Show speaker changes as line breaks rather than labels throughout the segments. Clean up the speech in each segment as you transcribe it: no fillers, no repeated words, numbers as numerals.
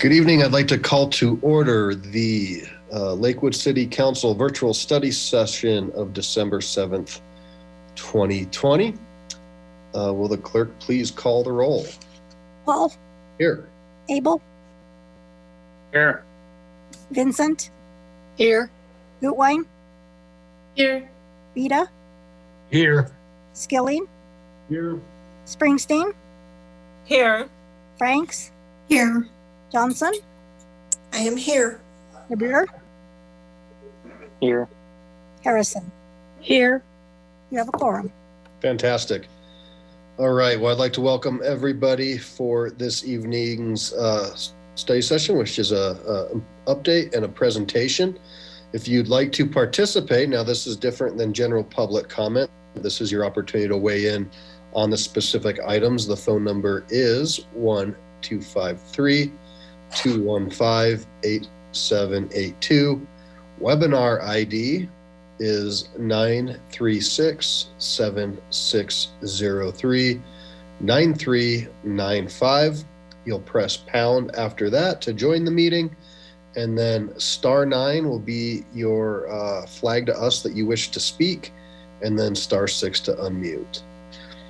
Good evening. I'd like to call to order the Lakewood City Council virtual study session of December 7th, 2020. Will the clerk please call the roll?
Paul.
Here.
Abel.
Here.
Vincent.
Here.
Gutwein.
Here.
Vita.
Here.
Skilling.
Here.
Springsteen.
Here.
Franks.
Here.
Johnson.
I am here.
DeBuer.
Here.
Harrison.
Here.
You have a quorum.
Fantastic. All right. Well, I'd like to welcome everybody for this evening's study session, which is a update and a presentation. If you'd like to participate, now this is different than general public comment. This is your opportunity to weigh in on the specific items. The phone number is 1-253-215-8782. Webinar ID is 936-7603-9395. You'll press pound after that to join the meeting, and then *9 will be your flag to us that you wish to speak, and then *6 to unmute.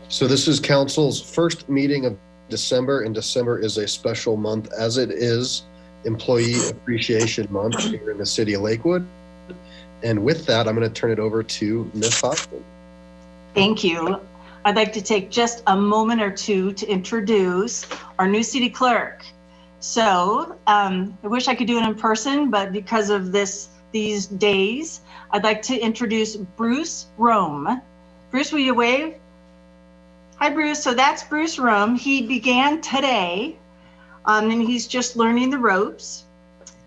So this is Council's first meeting of December, and December is a special month as it is Employee Appreciation Month here in the city of Lakewood. And with that, I'm going to turn it over to Ms. Hodgson.
Thank you. I'd like to take just a moment or two to introduce our new city clerk. So I wish I could do it in person, but because of these days, I'd like to introduce Bruce Rome. Bruce, will you wave? Hi, Bruce. So that's Bruce Rome. He began today, and he's just learning the ropes.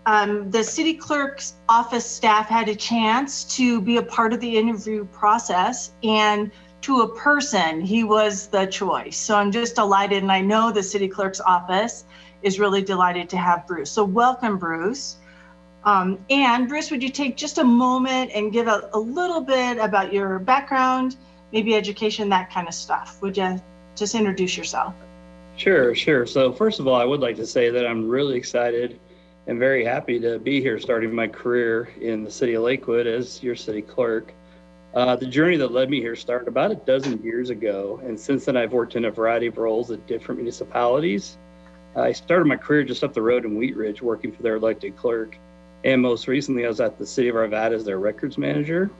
The city clerk's office staff had a chance to be a part of the interview process, and to a person, he was the choice. So I'm just delighted, and I know the city clerk's office is really delighted to have Bruce. So welcome, Bruce. And Bruce, would you take just a moment and give a little bit about your background, maybe education, that kind of stuff? Would you just introduce yourself?
Sure. So first of all, I would like to say that I'm really excited and very happy to be here starting my career in the city of Lakewood as your city clerk. The journey that led me here started about a dozen years ago, and since then I've worked in a variety of roles at different municipalities. I started my career just up the road in Wheat Ridge working for their elected clerk, and most recently I was at the city of Arvada as their records manager.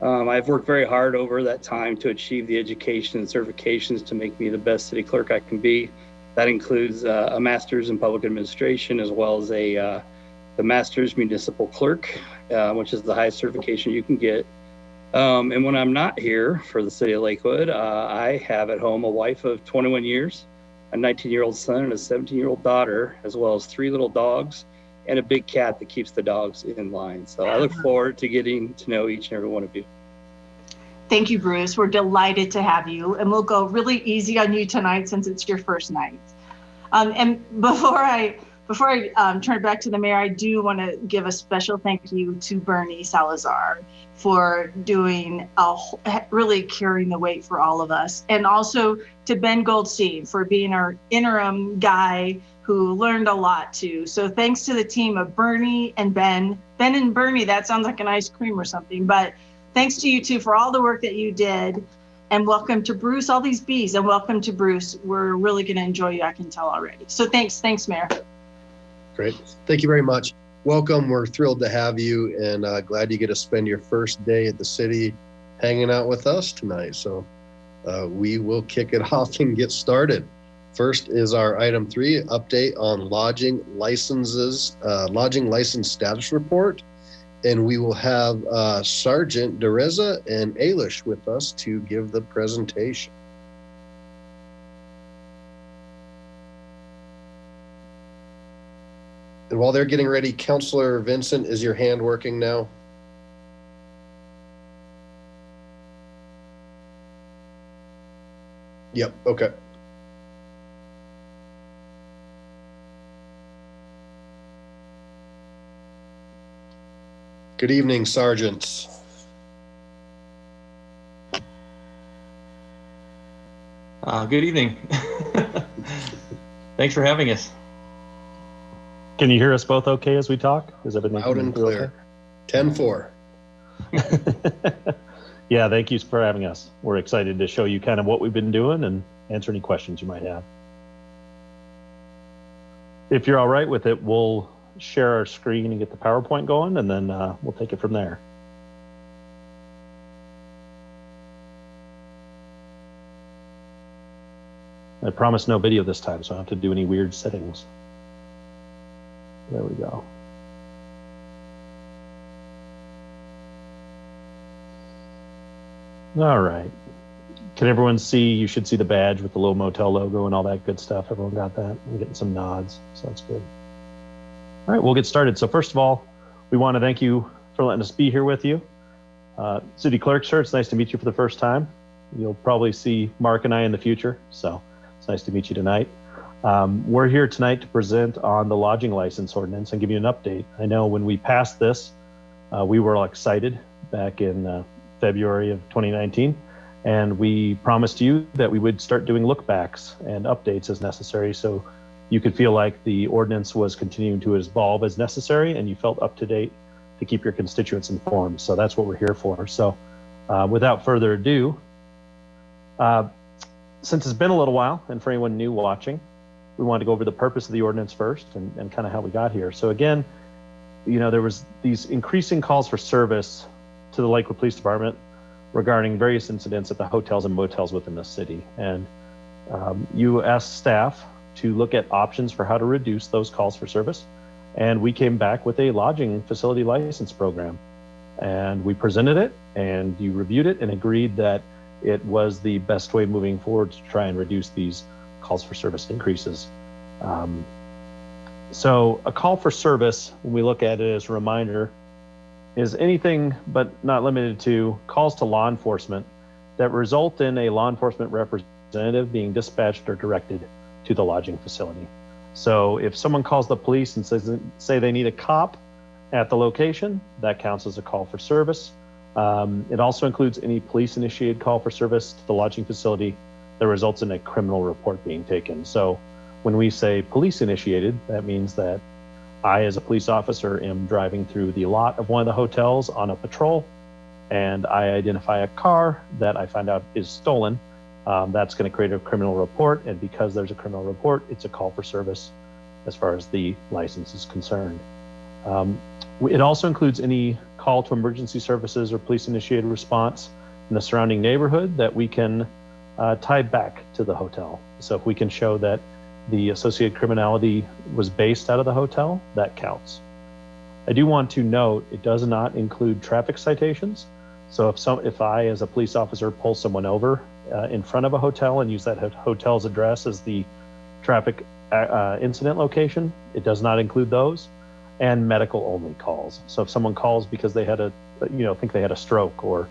I've worked very hard over that time to achieve the education and certifications to make me the best city clerk I can be. That includes a master's in public administration, as well as the master's municipal clerk, which is the highest certification you can get. And when I'm not here for the city of Lakewood, I have at home a wife of 21 years, a 19-year-old son and a 17-year-old daughter, as well as 3 little dogs and a big cat that keeps the dogs in line. So I look forward to getting to know each and every one of you.
Thank you, Bruce. We're delighted to have you, and we'll go really easy on you tonight since it's your first night. And before I turn it back to the mayor, I do want to give a special thank you to Bernie Salazar for doing really carrying the weight for all of us, and also to Ben Goldstein for being our interim guy who learned a lot too. So thanks to the team of Bernie and Ben and Bernie. That sounds like an ice cream or something, but thanks to you two for all the work that you did. And welcome to Bruce, all these bees, and welcome to Bruce. We're really going to enjoy you, I can tell already. So thanks, Mayor.
Great. Thank you very much. Welcome. We're thrilled to have you, and glad you get to spend your first day at the city hanging out with us tonight. So we will kick it off and get started. First is our item 3, update on lodging license status report. And we will have Sergeant Dereza and Ailish with us to give the presentation. And while they're getting ready, Councilor Vincent, is your hand working now? Yep, okay. Good evening, sergeants.
Good evening. Thanks for having us. Can you hear us both okay as we talk? Is everything
Loud and clear. 10-4.
Okay? Yeah, thank you for having us. We're excited to show you kind of what we've been doing and answer any questions you might have. If you're all right with it, we'll share our screen and get the PowerPoint going, and then we'll take it from there. I promise no video this time, so I don't have to do any weird settings. There we go. All right. Can everyone see? You should see the badge with the little motel logo and all that good stuff. Everyone got that? I'm getting some nods, so that's good. All right, we'll get started. So first of all, we want to thank you for letting us be here with you. City Clerk, sir, it's nice to meet you for the first time. You'll probably see Mark and I in the future, so it's nice to meet you tonight. We're here tonight to present on the lodging license ordinance and give you an update. I know when we passed this, we were all excited back in February of 2019, and we promised you that we would start doing lookbacks and updates as necessary, so you could feel like the ordinance was continuing to evolve as necessary and you felt up to date to keep your constituents informed. So that's what we're here for. So without further ado, since it's been a little while, and for anyone new watching, we wanted to go over the purpose of the ordinance first and kind of how we got here. So again, you know, there was these increasing calls for service to the Lakewood Police Department regarding various incidents at the hotels and motels within the city. And you asked staff to look at options for how to reduce those calls for service. And we came back with a lodging facility license program. And we presented it, and you reviewed it and agreed that it was the best way moving forward to try and reduce these calls for service increases. So a call for service, when we look at it as a reminder, is anything but not limited to calls to law enforcement that result in a law enforcement representative being dispatched or directed to the lodging facility. So if someone calls the police and say they need a cop at the location, that counts as a call for service. It also includes any police initiated call for service to the lodging facility that results in a criminal report being taken. So when we say police initiated, that means that I, as a police officer, am driving through the lot of one of the hotels on a patrol, and I identify a car that I find out is stolen. That's going to create a criminal report, and because there's a criminal report, it's a call for service as far as the license is concerned. It also includes any call to emergency services or police initiated response in the surrounding neighborhood that we can tie back to the hotel. So if we can show that the associated criminality was based out of the hotel, that counts. I do want to note it does not include traffic citations. So if I, as a police officer, pull someone over in front of a hotel and use that hotel's address as the traffic incident location, it does not include those, and medical only calls. So if someone calls because they had think they had a stroke, or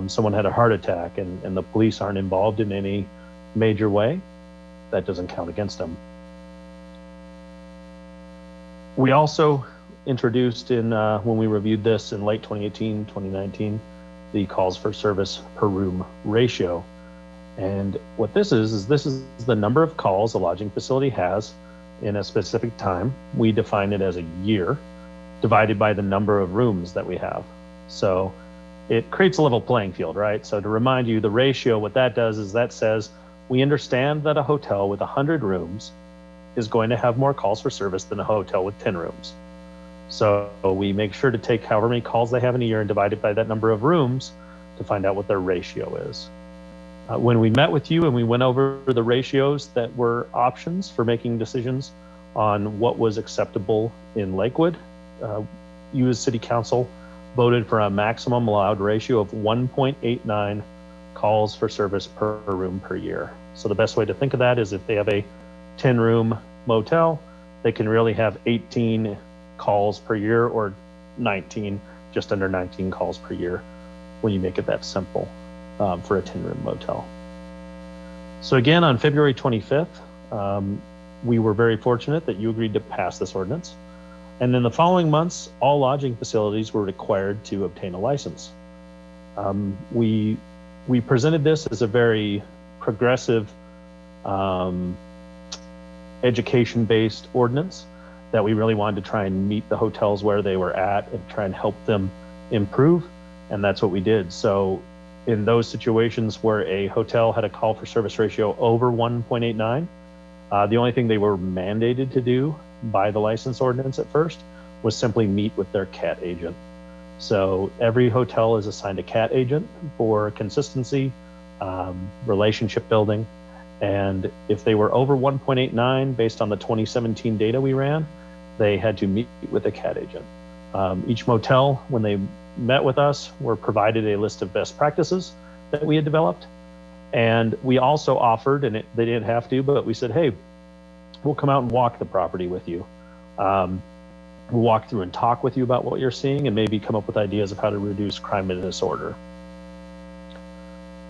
someone had a heart attack and the police aren't involved in any major way, that doesn't count against them. We also introduced when we reviewed this in late 2018, 2019, the calls for service per room ratio. And what this is the number of calls a lodging facility has in a specific time. We define it as a year divided by the number of rooms that we have. So it creates a level playing field, right? So to remind you, the ratio, what that does is that says we understand that a hotel with 100 rooms is going to have more calls for service than a hotel with 10 rooms. So we make sure to take however many calls they have in a year and divide it by that number of rooms to find out what their ratio is. When we met with you and we went over the ratios that were options for making decisions on what was acceptable in Lakewood, you as City Council voted for a maximum allowed ratio of 1.89 calls for service per room per year. So the best way to think of that is if they have a 10-room motel, they can really have 18 calls per year, or 19, just under 19 calls per year when you make it that simple for a 10-room motel. So again, on February 25th, we were very fortunate that you agreed to pass this ordinance. And in the following months, all lodging facilities were required to obtain a license. We presented this as a very progressive education-based ordinance that we really wanted to try and meet the hotels where they were at and try and help them improve. And that's what we did. So in those situations where a hotel had a call for service ratio over 1.89, the only thing they were mandated to do by the license ordinance at first was simply meet with their CAT agent. So every hotel is assigned a CAT agent for consistency, relationship building. And if they were over 1.89 based on the 2017 data we ran, they had to meet with a CAT agent. Each motel, when they met with us, were provided a list of best practices that we had developed. And we also offered, and they didn't have to, but we said, hey, we'll come out and walk the property with you. We'll walk through and talk with you about what you're seeing and maybe come up with ideas of how to reduce crime and disorder.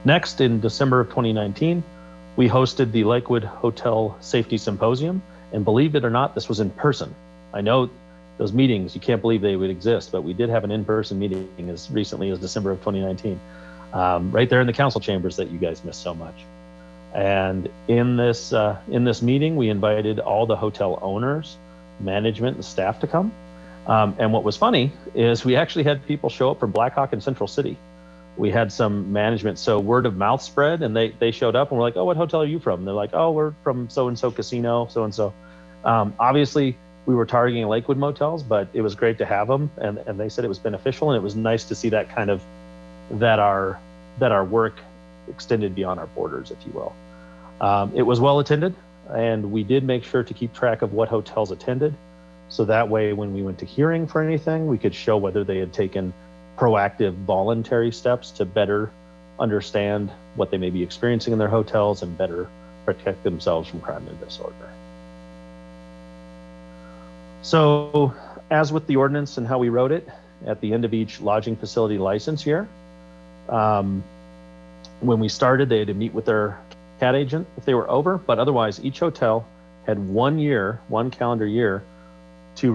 Next, in December of 2019, we hosted the Lakewood Hotel Safety Symposium, and believe it or not, this was in person. I know those meetings, you can't believe they would exist, but we did have an in-person meeting as recently as December of 2019, right there in the council chambers that you guys missed so much. And in this meeting, we invited all the hotel owners, management, and staff to come. And what was funny is we actually had people show up from Blackhawk and Central City. We had some management, so word of mouth spread, and they showed up and we're like, oh, what hotel are you from? And they're like, oh, we're from so-and-so casino, so-and-so. Obviously, we were targeting Lakewood motels, but it was great to have them, and they said it was beneficial, and it was nice to see that kind of, that our work extended beyond our borders, if you will. It was well attended, and we did make sure to keep track of what hotels attended, so that way when we went to hearing for anything, we could show whether they had taken proactive voluntary steps to better understand what they may be experiencing in their hotels and better protect themselves from crime and disorder. So as with the ordinance and how we wrote it, at the end of each lodging facility license year, when we started, they had to meet with their CAT agent if they were over, but otherwise each hotel had 1 year, 1 calendar year, to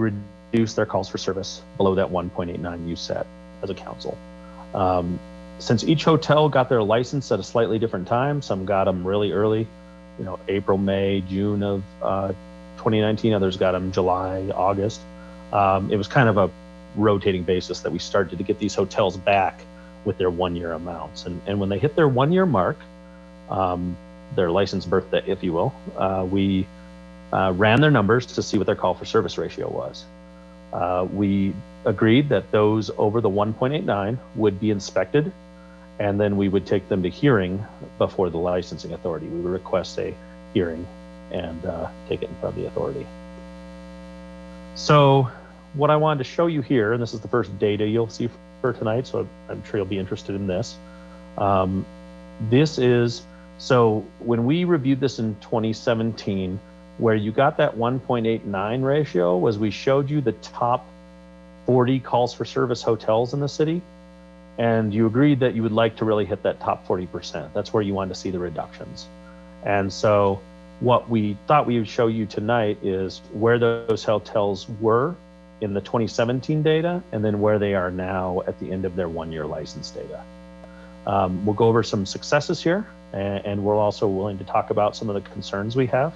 reduce their calls for service below that 1.89 you set as a council. Since each hotel got their license at a slightly different time, some got them really early, April, May, June of 2019, others got them July, August. It was kind of a rotating basis that we started to get these hotels back with their 1 year amounts. And when they hit their 1 year mark, their license birthday, if you will, we ran their numbers to see what their call for service ratio was. We agreed that those over the 1.89 would be inspected, and then we would take them to hearing before the licensing authority. We would request a hearing and take it in front of the authority. So what I wanted to show you here, and this is the first data you'll see for tonight, so I'm sure you'll be interested in this. This is, so when we reviewed this in 2017, where you got that 1.89 ratio was we showed you the top 40 calls for service hotels in the city, and you agreed that you would like to really hit that top 40%. That's where you wanted to see the reductions. And so what we thought we would show you tonight is where those hotels were in the 2017 data, and then where they are now at the end of their 1 year license data. We'll go over some successes here, and we're also willing to talk about some of the concerns we have.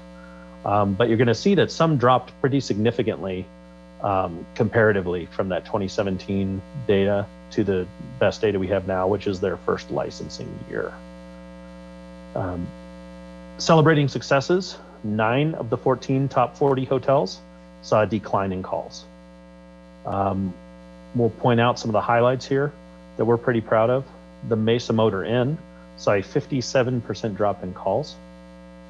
But you're gonna see that some dropped pretty significantly comparatively from that 2017 data to the best data we have now, which is their first licensing year. Celebrating successes, 9 of the 14 top 40 hotels saw a decline in calls. We'll point out some of the highlights here that we're pretty proud of. The Mesa Motor Inn saw a 57% drop in calls.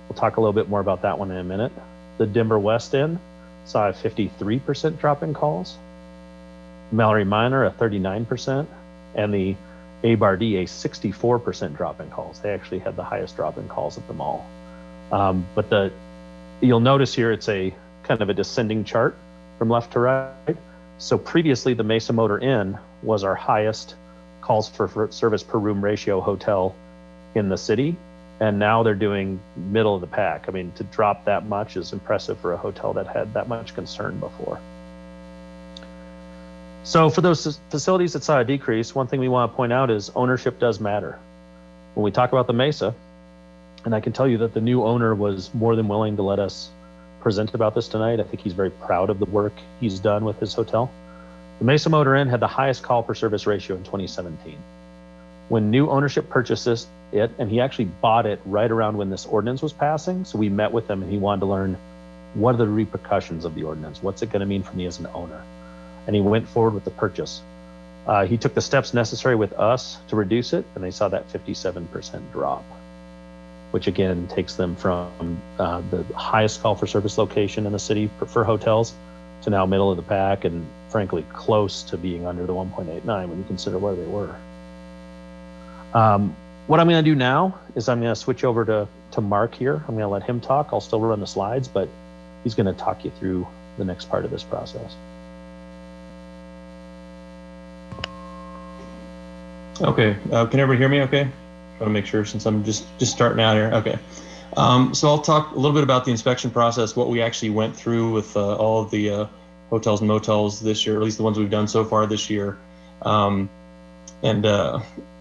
We'll talk a little bit more about that one in a minute. The Denver West Inn saw a 53% drop in calls. Mallory Minor, a 39%, and the A-Bar-D, a 64% drop in calls. They actually had the highest drop in calls of them all. But you'll notice here it's a kind of a descending chart from left to right. So previously the Mesa Motor Inn was our highest calls for service per room ratio hotel in the city. And now they're doing middle of the pack. I mean, to drop that much is impressive for a hotel that had that much concern before. So for those facilities that saw a decrease, one thing we want to point out is ownership does matter. When we talk about the Mesa, and I can tell you that the new owner was more than willing to let us presented about this tonight. I think he's very proud of the work he's done with his hotel. The Mesa Motor Inn had the highest call for service ratio in 2017. When new ownership purchased it, and he actually bought it right around when this ordinance was passing. So we met with him and he wanted to learn, what are the repercussions of the ordinance? What's it going to mean for me as an owner? And he went forward with the purchase. He took the steps necessary with us to reduce it, and they saw that 57% drop, which again takes them from the highest call for service location in the city for hotels to now middle of the pack, and frankly close to being under the 1.89 when you consider where they were. What I'm going to do now is I'm going to switch over to Mark here. I'm going to let him talk. I'll still run the slides, but he's going to talk you through the next part of this process.
Okay, can everybody hear me okay? I want to make sure since I'm just starting out here. Okay, so I'll talk a little bit about the inspection process, what we actually went through with all of the hotels and motels this year, or at least the ones we've done so far this year, and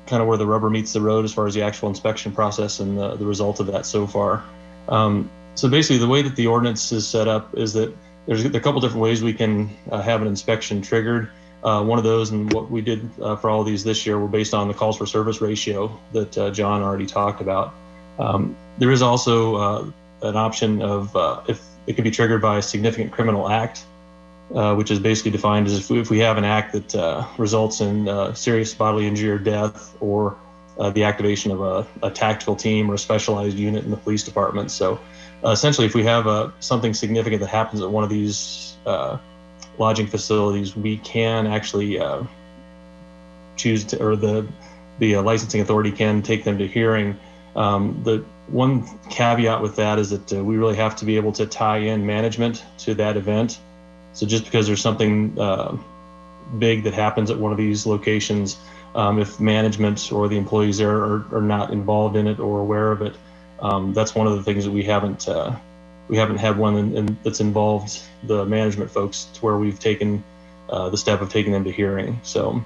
kind of where the rubber meets the road as far as the actual inspection process and the result of that so far. So basically the way that the ordinance is set up is that there's a couple different ways we can have an inspection triggered. One of those, and what we did for all of these this year, were based on the calls for service ratio that John already talked about. There is also an option of if it could be triggered by a significant criminal act, which is basically defined as if we have an act that results in serious bodily injury or death, or the activation of a tactical team or a specialized unit in the police department. So essentially, if we have something significant that happens at one of these lodging facilities, we can actually choose to, or the licensing authority can take them to hearing. The one caveat with that is that we really have to be able to tie in management to that event. So just because there's something big that happens at one of these locations, if management or the employees there are not involved in it or aware of it, that's one of the things that we haven't had one that's involved the management folks to where we've taken the step of taking them to hearing. So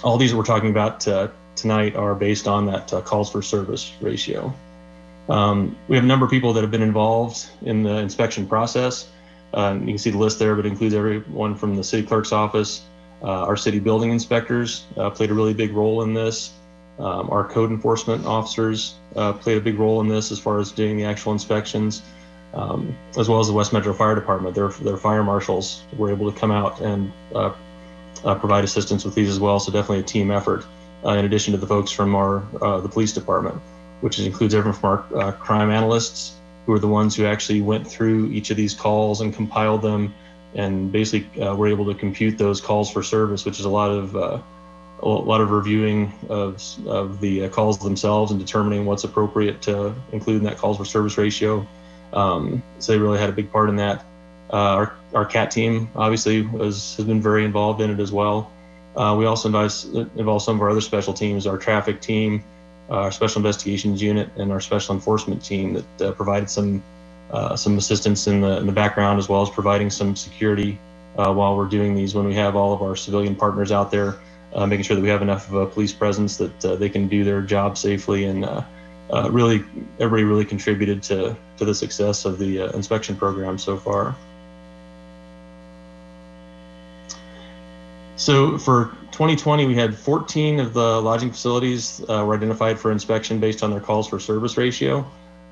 all these that we're talking about tonight are based on that calls for service ratio. We have a number of people that have been involved in the inspection process. You can see the list there, but it includes everyone from the city clerk's office. Our city building inspectors played a really big role in this. Our code enforcement officers played a big role in this as far as doing the actual inspections. As well as the West Metro Fire Department. Their fire marshals were able to come out and provide assistance with these as well. So definitely a team effort, in addition to the folks from the police department, which includes everyone from our crime analysts, who are the ones who actually went through each of these calls and compiled them, and basically were able to compute those calls for service, which is a lot of reviewing of the calls themselves and determining what's appropriate to include in that calls for service ratio. So they really had a big part in that. Our CAT team obviously has been very involved in it as well. We also involve some of our other special teams, our traffic team, our special investigations unit, and our special enforcement team that provided some assistance in the background, as well as providing some security while we're doing these, when we have all of our civilian partners out there, making sure that we have enough of a police presence that they can do their job safely. And really, everybody really contributed to the success of the inspection program so far. So for 2020, we had 14 of the lodging facilities were identified for inspection based on their calls for service ratio.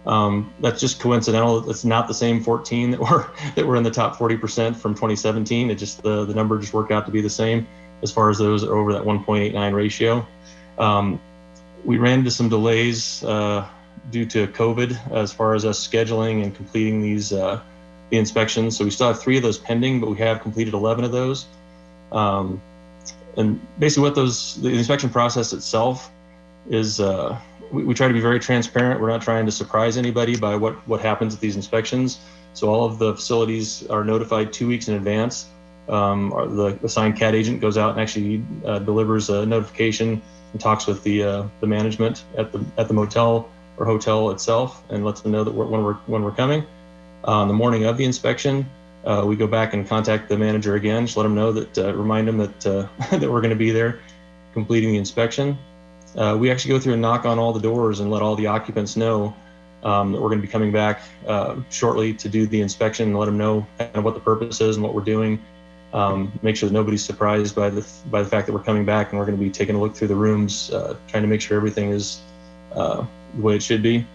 That's just coincidental. It's not the same 14 that were in the top 40% from 2017. It just the number just worked out to be the same as far as those that are over that 1.89 ratio. We ran into some delays due to COVID as far as us scheduling and completing these the inspections. So we still have 3 of those pending, but we have completed 11 of those. And basically what the inspection process itself is, we try to be very transparent. We're not trying to surprise anybody by what happens at these inspections. So all of the facilities are notified 2 weeks in advance. The assigned CAT agent goes out and actually delivers a notification and talks with the management at the motel or hotel itself and lets them know that when we're coming. On the morning of the inspection, we go back and contact the manager again, just let them know that, remind them that that we're going to be there completing the inspection. We actually go through and knock on all the doors and let all the occupants know that we're going to be coming back shortly to do the inspection and let them know kind of what the purpose is and what we're doing. Make sure that nobody's surprised by the fact that we're coming back, and we're going to be taking a look through the rooms, trying to make sure everything is the way it should be.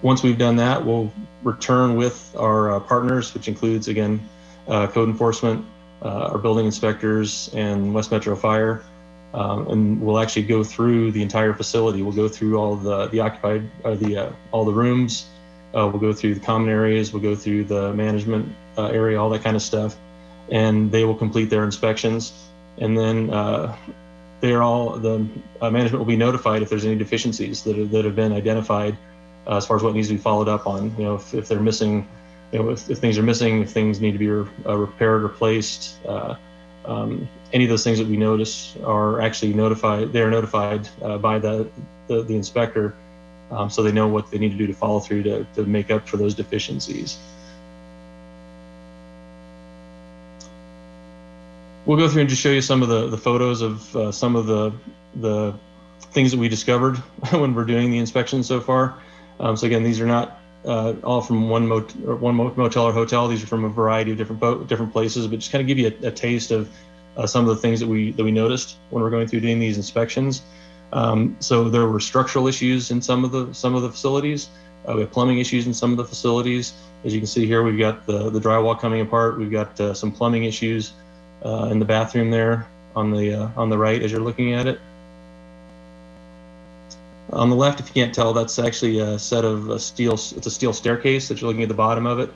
Once we've done that, we'll return with our partners, which includes, again, code enforcement, our building inspectors, and West Metro Fire. And we'll actually go through the entire facility. We'll go through all the occupied, all the rooms. We'll go through the common areas. We'll go through the management area, all that kind of stuff. And they will complete their inspections. And then the management will be notified if there's any deficiencies that have been identified as far as what needs to be followed up on. If they're missing, if things are missing, if things need to be repaired, replaced. Any of those things that we notice are actually notified. They're notified by the inspector, so they know what they need to do to follow through to make up for those deficiencies. We'll go through and just show you some of the photos of some of the things that we discovered when we're doing the inspection so far. So again, these are not all from one motel or hotel. These are from a variety of different places, but just kind of give you a taste of some of the things that we noticed when we're going through doing these inspections. So there were structural issues in some of the facilities. We have plumbing issues in some of the facilities. As you can see here, we've got the drywall coming apart. We've got some plumbing issues in the bathroom there on the right as you're looking at it. On the left, if you can't tell, that's actually a set of steel. It's a steel staircase that you're looking at the bottom of it.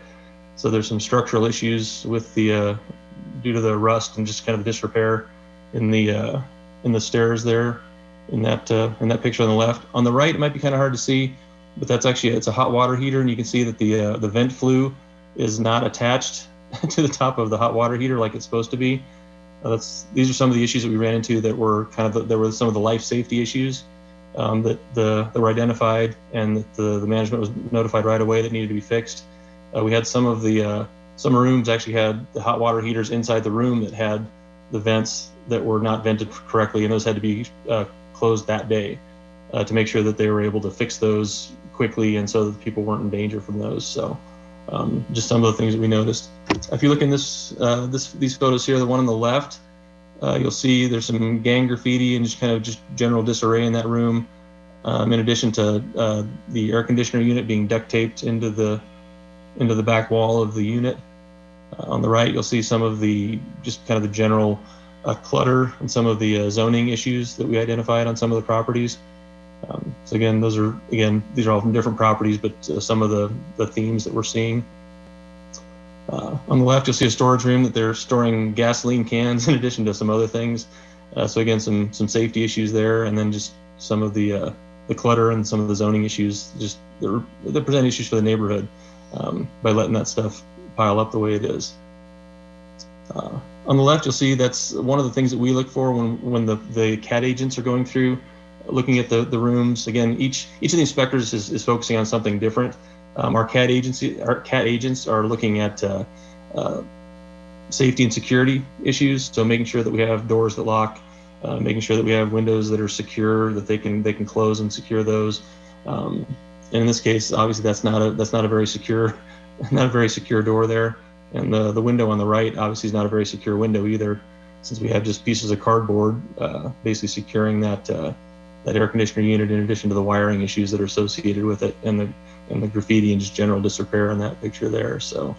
So there's some structural issues with due to the rust and just kind of the disrepair in the stairs there in that picture on the left. On the right, it might be kind of hard to see, but it's a hot water heater, and you can see that the vent flue is not attached to the top of the hot water heater like it's supposed to be. These are some of the issues that we ran into that were some of the life safety issues that were identified, and that the management was notified right away that needed to be fixed. We had some rooms actually had the hot water heaters inside the room that had the vents that were not vented correctly, and those had to be closed that day to make sure that they were able to fix those quickly, and so that people weren't in danger from those. So just some of the things that we noticed. If you look in these photos here, the one on the left, you'll see there's some gang graffiti and just general disarray in that room. In addition to the air conditioner unit being duct taped into the back wall of the unit. On the right, you'll see some of the general clutter and some of the zoning issues that we identified on some of the properties. So again, these are all from different properties, but some of the themes that we're seeing. On the left, you'll see a storage room that they're storing gasoline cans in addition to some other things. So again, some safety issues there, and then just some of the clutter and some of the zoning issues. Just they present issues for the neighborhood by letting that stuff pile up the way it is. On the left, you'll see that's one of the things that we look for when the CAT agents are going through, looking at the rooms. Again, each of the inspectors is focusing on something different. Our CAT agents are looking at safety and security issues, so making sure that we have doors that lock, making sure that we have windows that are secure, that they can close and secure those. And in this case, obviously that's not a very secure door there. And the window on the right obviously is not a very secure window either, since we have just pieces of cardboard basically securing that air conditioner unit, in addition to the wiring issues that are associated with it, and the graffiti and just general disrepair in that picture there. So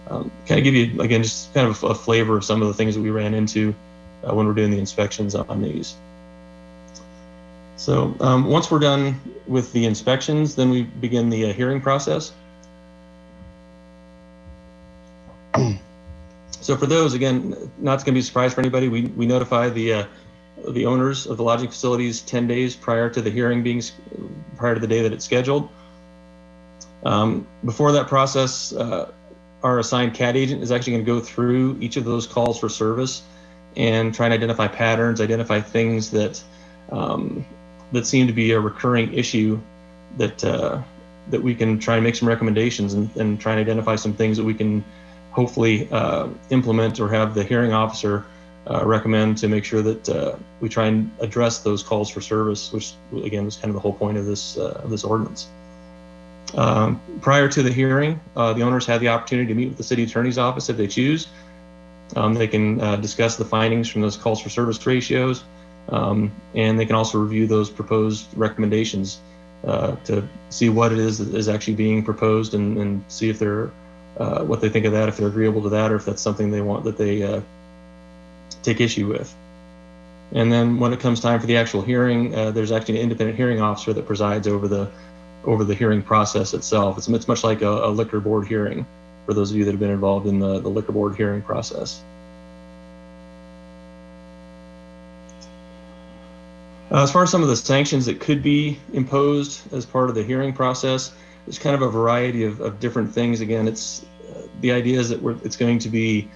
kind of give you, again, just kind of a flavor of some of the things that we ran into when we're doing the inspections on these. So once we're done with the inspections, then we begin the hearing process. So for those, again, not going to be a surprise for anybody, we notify the owners of the lodging facilities 10 days prior to the hearing prior to the day that it's scheduled. Before that process, our assigned CAT agent is actually going to go through each of those calls for service and try and identify patterns, identify things that seem to be a recurring issue that we can try and make some recommendations and try and identify some things that we can hopefully implement or have the hearing officer recommend to make sure that we try and address those calls for service, which again is kind of the whole point of this ordinance. Prior to the hearing, the owners have the opportunity to meet with the city attorney's office if they choose. They can discuss the findings from those calls for service ratios, and they can also review those proposed recommendations to see what it is that is actually being proposed and see if they're what they think of that, if they're agreeable to that, or if that's something they want that they take issue with. And then when it comes time for the actual hearing, there's actually an independent hearing officer that presides over the hearing process itself. It's much like a liquor board hearing for those of you that have been involved in the liquor board hearing process. As far as some of the sanctions that could be imposed as part of the hearing process, there's kind of a variety of different things. Again, it's the idea is that it's going to be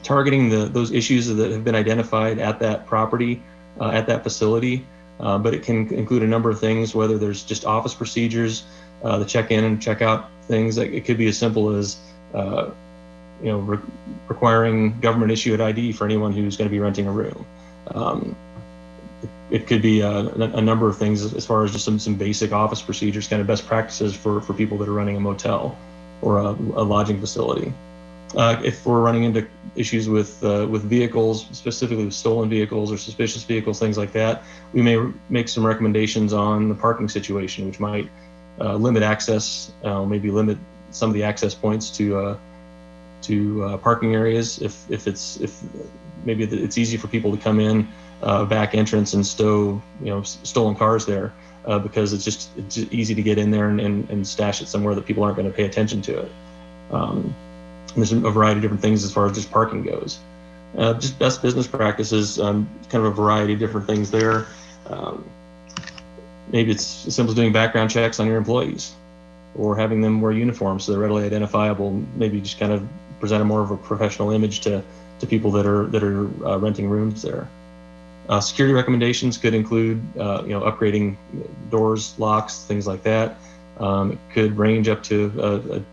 targeting those issues that have been identified at that property, at that facility, but it can include a number of things, whether there's just office procedures, the check-in and check-out things. It could be as simple as requiring government-issued ID for anyone who's going to be renting a room. It could be a number of things as far as just some basic office procedures, kind of best practices for people that are running a motel or a lodging facility. If we're running into issues with vehicles, specifically with stolen vehicles or suspicious vehicles, things like that, we may make some recommendations on the parking situation, which might limit access, maybe limit some of the access points to parking areas. If maybe it's easy for people to come in back entrance and stow stolen cars there because it's easy to get in there and stash it somewhere that people aren't going to pay attention to it. There's a variety of different things as far as just parking goes. Just best business practices, kind of a variety of different things there. Maybe it's as simple as doing background checks on your employees or having them wear uniforms so they're readily identifiable. Maybe just kind of present a more of a professional image to people that are renting rooms there. Security recommendations could include upgrading doors, locks, things like that. It could range up to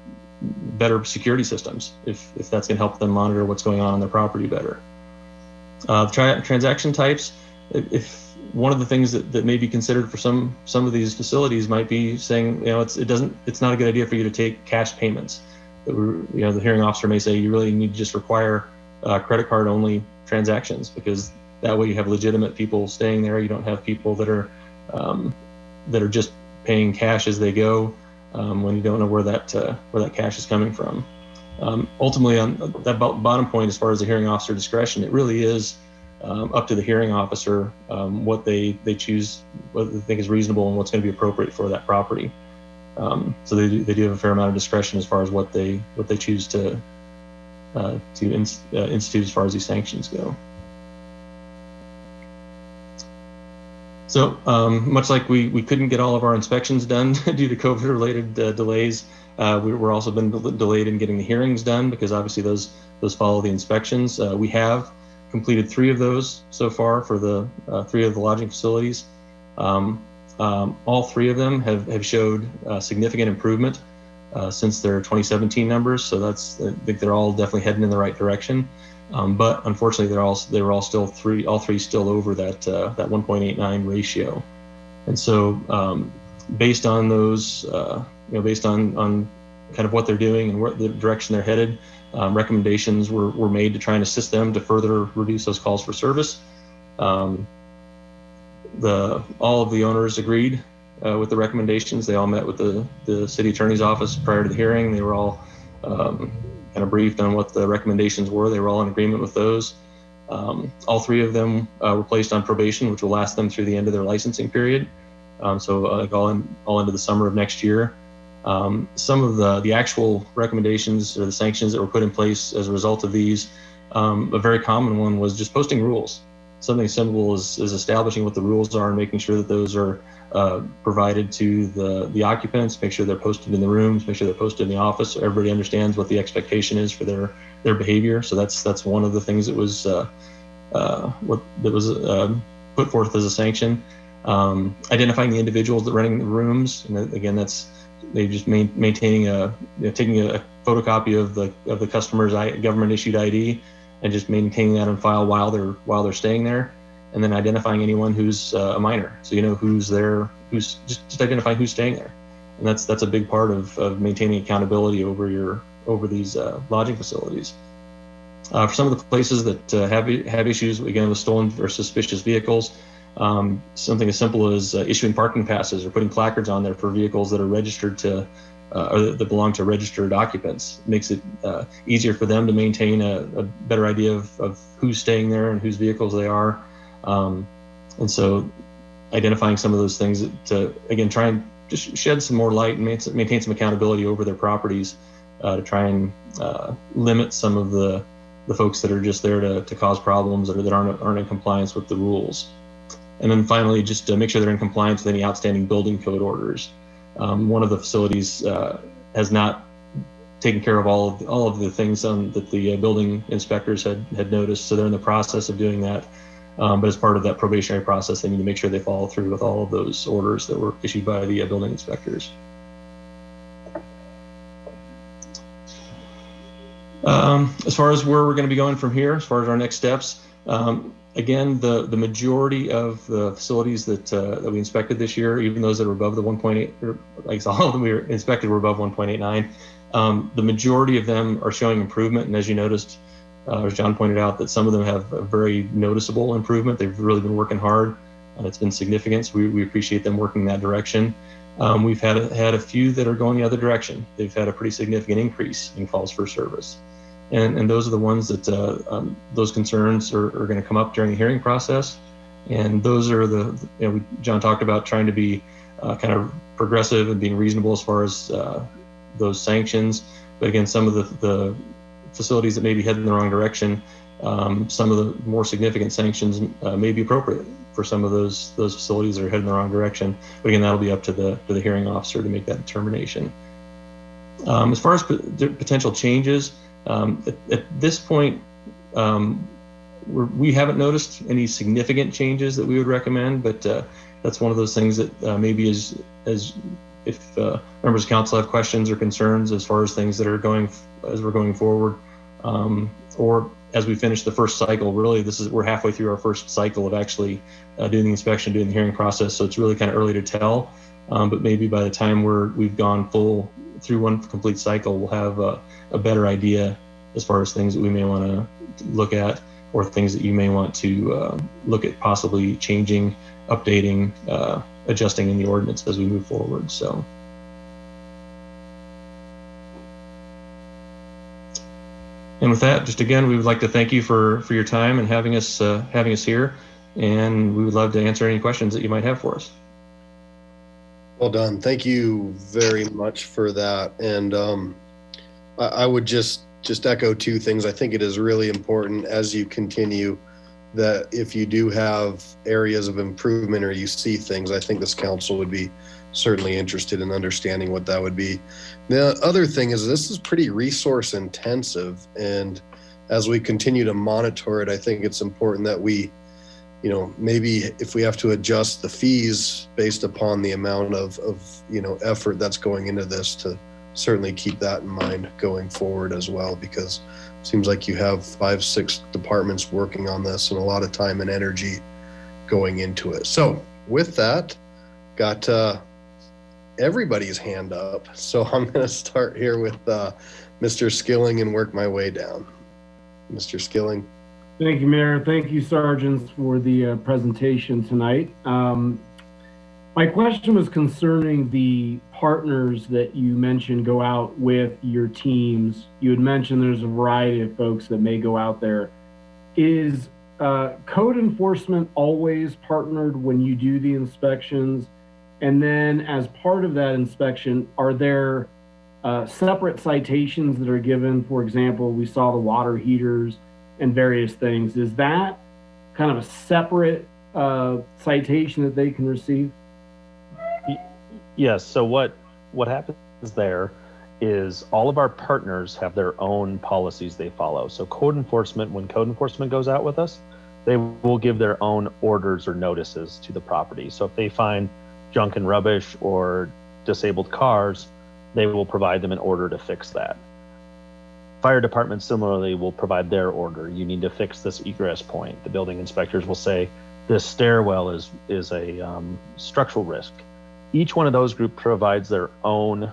better security systems if that's going to help them monitor what's going on their property better. Transaction types, if one of the things that may be considered for some of these facilities might be saying, it's not a good idea for you to take cash payments. The hearing officer may say you really need to just require credit card only transactions, because that way you have legitimate people staying there. You don't have people that are just paying cash as they go when you don't know where that cash is coming from. Ultimately, on that bottom point, as far as the hearing officer discretion, it really is up to the hearing officer what they choose, what they think is reasonable, and what's going to be appropriate for that property. So they do have a fair amount of discretion as far as what they choose to institute as far as these sanctions go. So much like we couldn't get all of our inspections done due to COVID-related delays, we're also been delayed in getting the hearings done because obviously those follow the inspections. We have completed 3 of those so far for the 3 of the lodging facilities. All 3 of them have showed significant improvement since their 2017 numbers. So I think they're all definitely heading in the right direction. But unfortunately, they were all still all three still over that 1.89 ratio. And so based on those, based on kind of what they're doing and the direction they're headed, recommendations were made to try and assist them to further reduce those calls for service. All of the owners agreed with the recommendations. They all met with the city attorney's office prior to the hearing. They were all kind of briefed on what the recommendations were. They were all in agreement with those. All 3 of them were placed on probation, which will last them through the end of their licensing period. So all into the summer of next year. Some of the actual recommendations or the sanctions that were put in place as a result of these, a very common one was just posting rules. Something simple is establishing what the rules are and making sure that those are provided to the occupants, make sure they're posted in the rooms, make sure they're posted in the office so everybody understands what the expectation is for their behavior. So that's one of the things that was put forth as a sanction. Identifying the individuals that are running the rooms, and again, they just maintaining taking a photocopy of the customer's government issued ID and just maintaining that on file while they're staying there, and then identifying anyone who's a minor, so who's there, who's just identifying who's staying there. And that's a big part of maintaining accountability over these lodging facilities. For some of the places that have issues, again, with stolen or suspicious vehicles, something as simple as issuing parking passes or putting placards on there for vehicles that are registered to or that belong to registered occupants makes it easier for them to maintain a better idea of who's staying there and whose vehicles they are. And so identifying some of those things to, again, try and just shed some more light and maintain some accountability over their properties to try and limit some of the folks that are just there to cause problems or that aren't in compliance with the rules. And then finally, just to make sure they're in compliance with any outstanding building code orders. One of the facilities has not taken care of all of the things that the building inspectors had noticed, so they're in the process of doing that. But as part of that probationary process, they need to make sure they follow through with all of those orders that were issued by the building inspectors. As far as where we're going to be going from here, as far as our next steps, again, the majority of the facilities that we inspected this year, even those that are above the 1.8, or I guess all of them we inspected were above 1.89. The majority of them are showing improvement, and as you noticed, as John pointed out, that some of them have a very noticeable improvement. They've really been working hard, and it's been significant. So we appreciate them working that direction. We've had a few that are going the other direction. They've had a pretty significant increase in calls for service. And those are the ones that those concerns are going to come up during the hearing process. And those are John talked about trying to be kind of progressive and being reasonable as far as those sanctions. But again, some of the facilities that may be heading in the wrong direction, some of the more significant sanctions may be appropriate for some of those facilities that are heading in the wrong direction. But again, that'll be up to the hearing officer to make that determination. As far as potential changes, at this point, we haven't noticed any significant changes that we would recommend, but that's one of those things that maybe as if members of council have questions or concerns as far as things that are as we're going forward, or as we finish the first cycle. Really, we're halfway through our first cycle of actually doing the inspection, doing the hearing process, so it's really kind of early to tell. But maybe by the time we've gone full through one complete cycle, we'll have a better idea as far as things that we may want to look at, or things that you may want to look at possibly changing, updating, adjusting in the ordinance as we move forward. So. And with that, just again, we would like to thank you for your time and having us here, and we would love to answer any questions that you might have for us.
Well done. Thank you very much for that. And I would just echo two things. I think it is really important as you continue that if you do have areas of improvement or you see things, I think this council would be certainly interested in understanding what that would be. The other thing is this is pretty resource intensive, and as we continue to monitor it, I think it's important that we, maybe if we have to adjust the fees based upon the amount of effort that's going into this, to certainly keep that in mind going forward as well, because it seems like you have 5-6 departments working on this and a lot of time and energy going into it. So with that, got everybody's hand up. So I'm going to start here with Mr. Skilling and work my way down. Mr. Skilling.
Thank you, Mayor. Thank you, Sergeants, for the presentation tonight. My question was concerning the partners that you mentioned go out with your teams. You had mentioned there's a variety of folks that may go out there. Is code enforcement always partnered when you do the inspections? And then as part of that inspection, are there separate citations that are given? For example, we saw the water heaters and various things. Is that kind of a separate citation that they can receive?
Yes. So what happens there is all of our partners have their own policies they follow. So when code enforcement goes out with us, they will give their own orders or notices to the property. So if they find junk and rubbish or disabled cars, they will provide them an order to fix that. Fire department similarly will provide their order. You need to fix this egress point. The building inspectors will say this stairwell is a structural risk. each one of those groups provides their own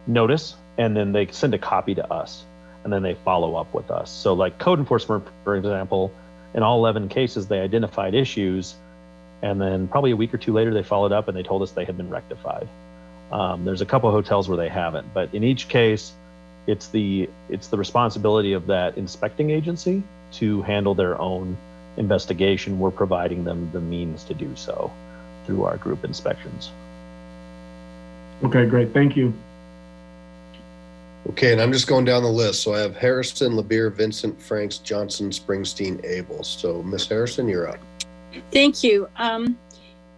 notice, and then they send a copy to us, and then they follow up with us. So like code enforcement, for example, in all 11 cases, they identified issues, and then probably a week or two later, they followed up and they told us they had been rectified. There's a couple of hotels where they haven't, but in each case, it's the responsibility of that inspecting agency to handle their own investigation. We're providing them the means to do so through our group inspections.
Okay, great. Thank you.
Okay, and I'm just going down the list. So I have Harrison, LeBeer, Vincent, Franks, Johnson, Springsteen, Abel. So Miss Harrison, you're up.
Thank you.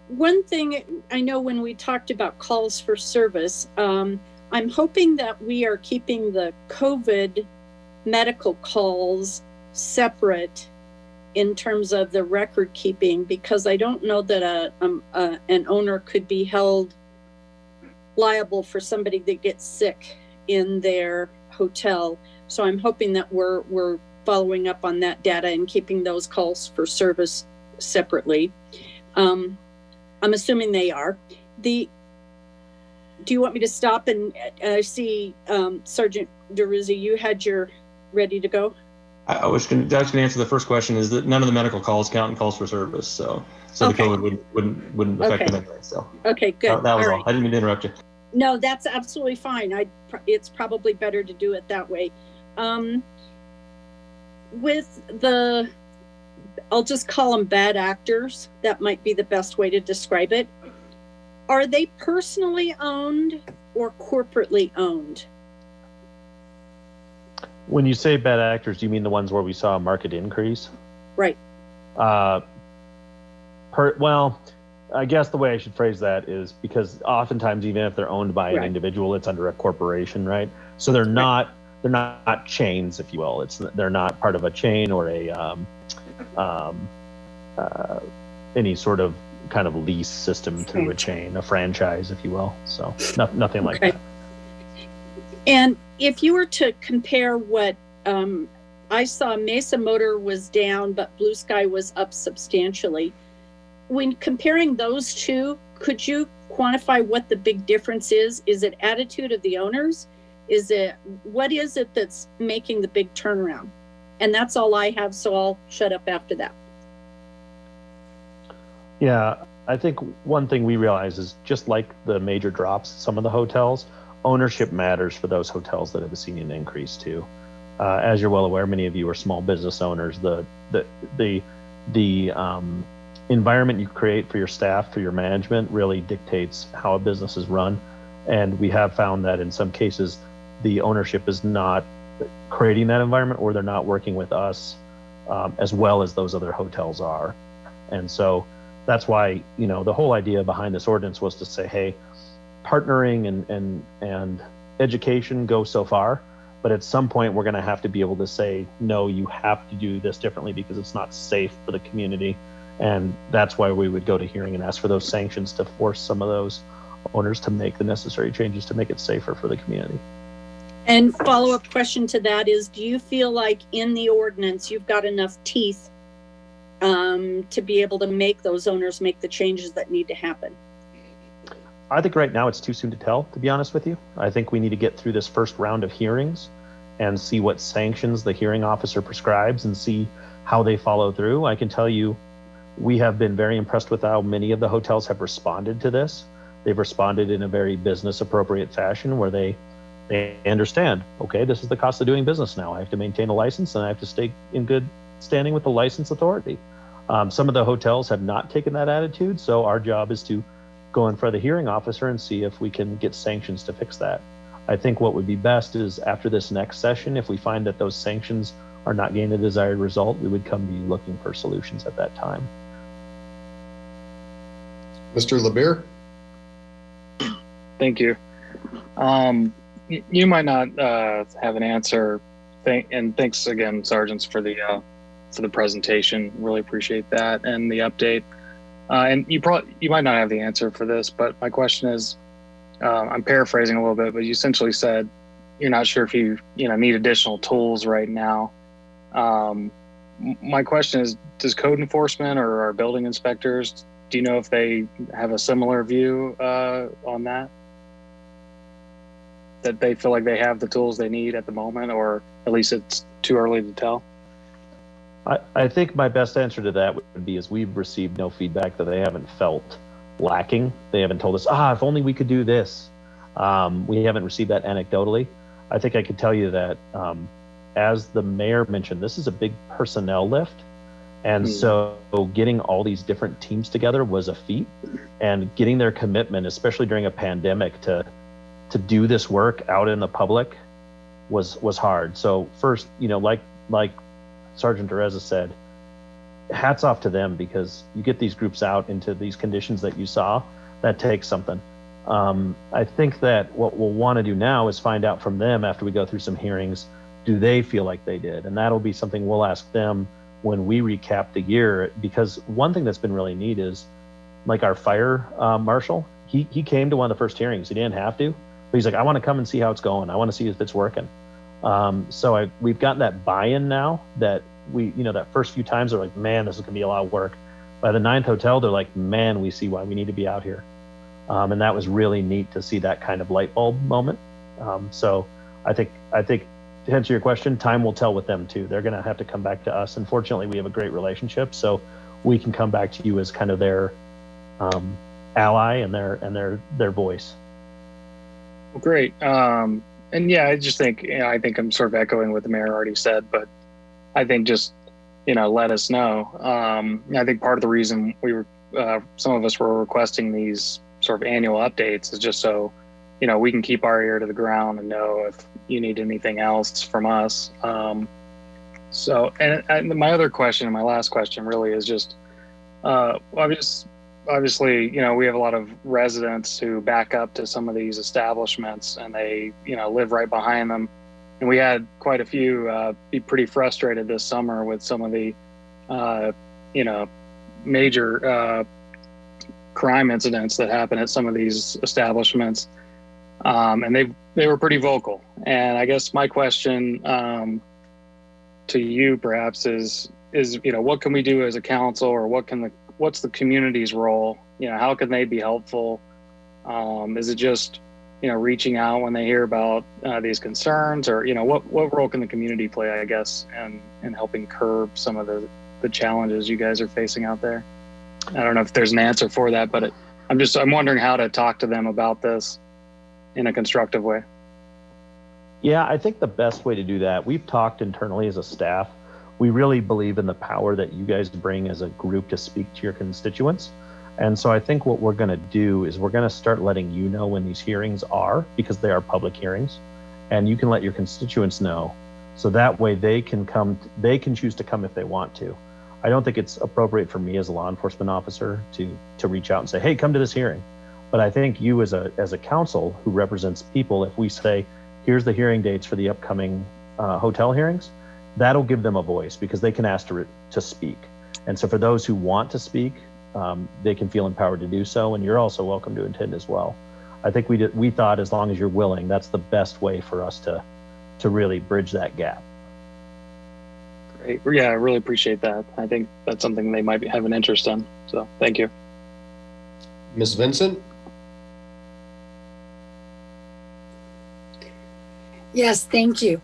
One thing I know when we talked about calls for service, I'm hoping that we are keeping the COVID medical calls separate in terms of the record keeping, because I don't know that an owner could be held liable for somebody that gets sick in their hotel. So I'm hoping that we're following up on that data and keeping those calls for service separately. I'm assuming they are. Do you want me to stop? And I see Sergeant DeRuzzi, you had your ready to go.
I was going to answer the first question, is that none of the medical calls count in calls for service. So the
Okay.
code wouldn't affect
Okay.
them anyway. So
Okay, good.
that was all.
right.
I didn't mean to interrupt you.
No, that's absolutely fine. It's probably better to do it that way. With I'll just call them bad actors. That might be the best way to describe it. Are they personally owned or corporately owned?
When you say bad actors, do you mean the ones where we saw a market increase?
Right.
Well, I guess the way I should phrase that is because oftentimes, even if they're owned by an
Right.
individual, it's under a corporation, right? So they're not chains, if you will. They're not part of a chain or any sort of kind of lease system through a chain, a franchise, if you will. So nothing like that.
And if you were to compare what I saw, Mesa Motor was down, but Blue Sky was up substantially. When comparing those two, could you quantify what the big difference is? Is it attitude of the owners? What is it that's making the big turnaround? And that's all I have, so I'll shut up after that.
Yeah, I think one thing we realize is just like the major drops, some of the hotels, ownership matters for those hotels that have seen an increase too. As you're well aware, many of you are small business owners. The environment you create for your staff, for your management, really dictates how a business is run. And we have found that in some cases, the ownership is not creating that environment, or they're not working with us as well as those other hotels are. And so that's why, the whole idea behind this ordinance was to say, hey, partnering and education go so far, but at some point we're going to have to be able to say, no, you have to do this differently because it's not safe for the community. And that's why we would go to hearing and ask for those sanctions to force some of those owners to make the necessary changes to make it safer for the community.
And follow-up question to that is, do you feel like in the ordinance you've got enough teeth to be able to make those owners make the changes that need to happen?
I think right now it's too soon to tell, to be honest with you. I think we need to get through this first round of hearings and see what sanctions the hearing officer prescribes and see how they follow through. I can tell you, we have been very impressed with how many of the hotels have responded to this. They've responded in a very business appropriate fashion where they understand, okay, this is the cost of doing business now. I have to maintain a license and I have to stay in good standing with the license authority. Some of the hotels have not taken that attitude, so our job is to go in front of the hearing officer and see if we can get sanctions to fix that. I think what would be best is after this next session, if we find that those sanctions are not getting the desired result, we would come to you looking for solutions at that time.
Mr. LeBeer?
Thank you. You might not have an answer, and thanks again, Sergeants, for the presentation. Really appreciate that and the update. And you might not have the answer for this, but my question is, I'm paraphrasing a little bit, but you essentially said you're not sure if you need additional tools right now. My question is, does code enforcement or our building inspectors, Do you know if they have a similar view on that? That they feel like they have the tools they need at the moment, or at least it's too early to tell?
I think my best answer to that would be is we've received no feedback that they haven't felt lacking. They haven't told us, if only we could do this. We haven't received that anecdotally. I think I could tell you that, as the mayor mentioned, this is a big personnel lift. And so getting all these different teams together was a feat, and getting their commitment, especially during a pandemic, to do this work out in the public was hard. So first, like Sergeant Teresa said, hats off to them, because you get these groups out into these conditions that you saw, that takes something. I think that what we'll want to do now is find out from them after we go through some hearings, do they feel like they did? And that'll be something we'll ask them when we recap the year, because one thing that's been really neat is, like, our fire marshal, he came to one of the first hearings. He didn't have to, but he's like, I want to come and see how it's going. I want to see if it's working. So we've gotten that buy-in now, that that first few times they're like, man, this is gonna be a lot of work. By the 9th hotel, they're like, man, we see why we need to be out here. And that was really neat to see that kind of light bulb moment. So I think to answer your question, time will tell with them too. They're gonna have to come back to us. Unfortunately, we have a great relationship, so we can come back to you as kind of their ally and their voice.
Well, great. And yeah, I just think, I think I'm sort of echoing what the mayor already said, but I think just, let us know. I think part of the reason we were, some of us were requesting these sort of annual updates is just so, we can keep our ear to the ground and know if you need anything else from us. So, and my other question, my last question really is just, obviously, we have a lot of residents who back up to some of these establishments, and they, live right behind them. And we had quite a few be pretty frustrated this summer with some of the, major crime incidents that happen at some of these establishments. And they were pretty vocal. And I guess my question to you perhaps is, what can we do as a council, or what's the community's role? How can they be helpful? Is it just, reaching out when they hear about these concerns, or, what role can the community play, I guess, in helping curb some of the challenges you guys are facing out there? I don't know if there's an answer for that, but I'm wondering how to talk to them about this in a constructive way.
Yeah, I think the best way to do that, we've talked internally as a staff. We really believe in the power that you guys bring as a group to speak to your constituents. And so I think what we're going to do is we're going to start letting you know when these hearings are, because they are public hearings, and you can let your constituents know. So that way they can choose to come if they want to. I don't think it's appropriate for me as a law enforcement officer to reach out and say, hey, come to this hearing. But I think you as a council who represents people, if we say, here's the hearing dates for the upcoming hotel hearings, that'll give them a voice, because they can ask to speak. And so for those who want to speak, they can feel empowered to do so, and you're also welcome to attend as well. I think we thought, as long as you're willing, that's the best way for us to really bridge that gap.
Great. Yeah, I really appreciate that. I think that's something they might have an interest in. So thank you.
Ms. Vincent?
Yes, thank you.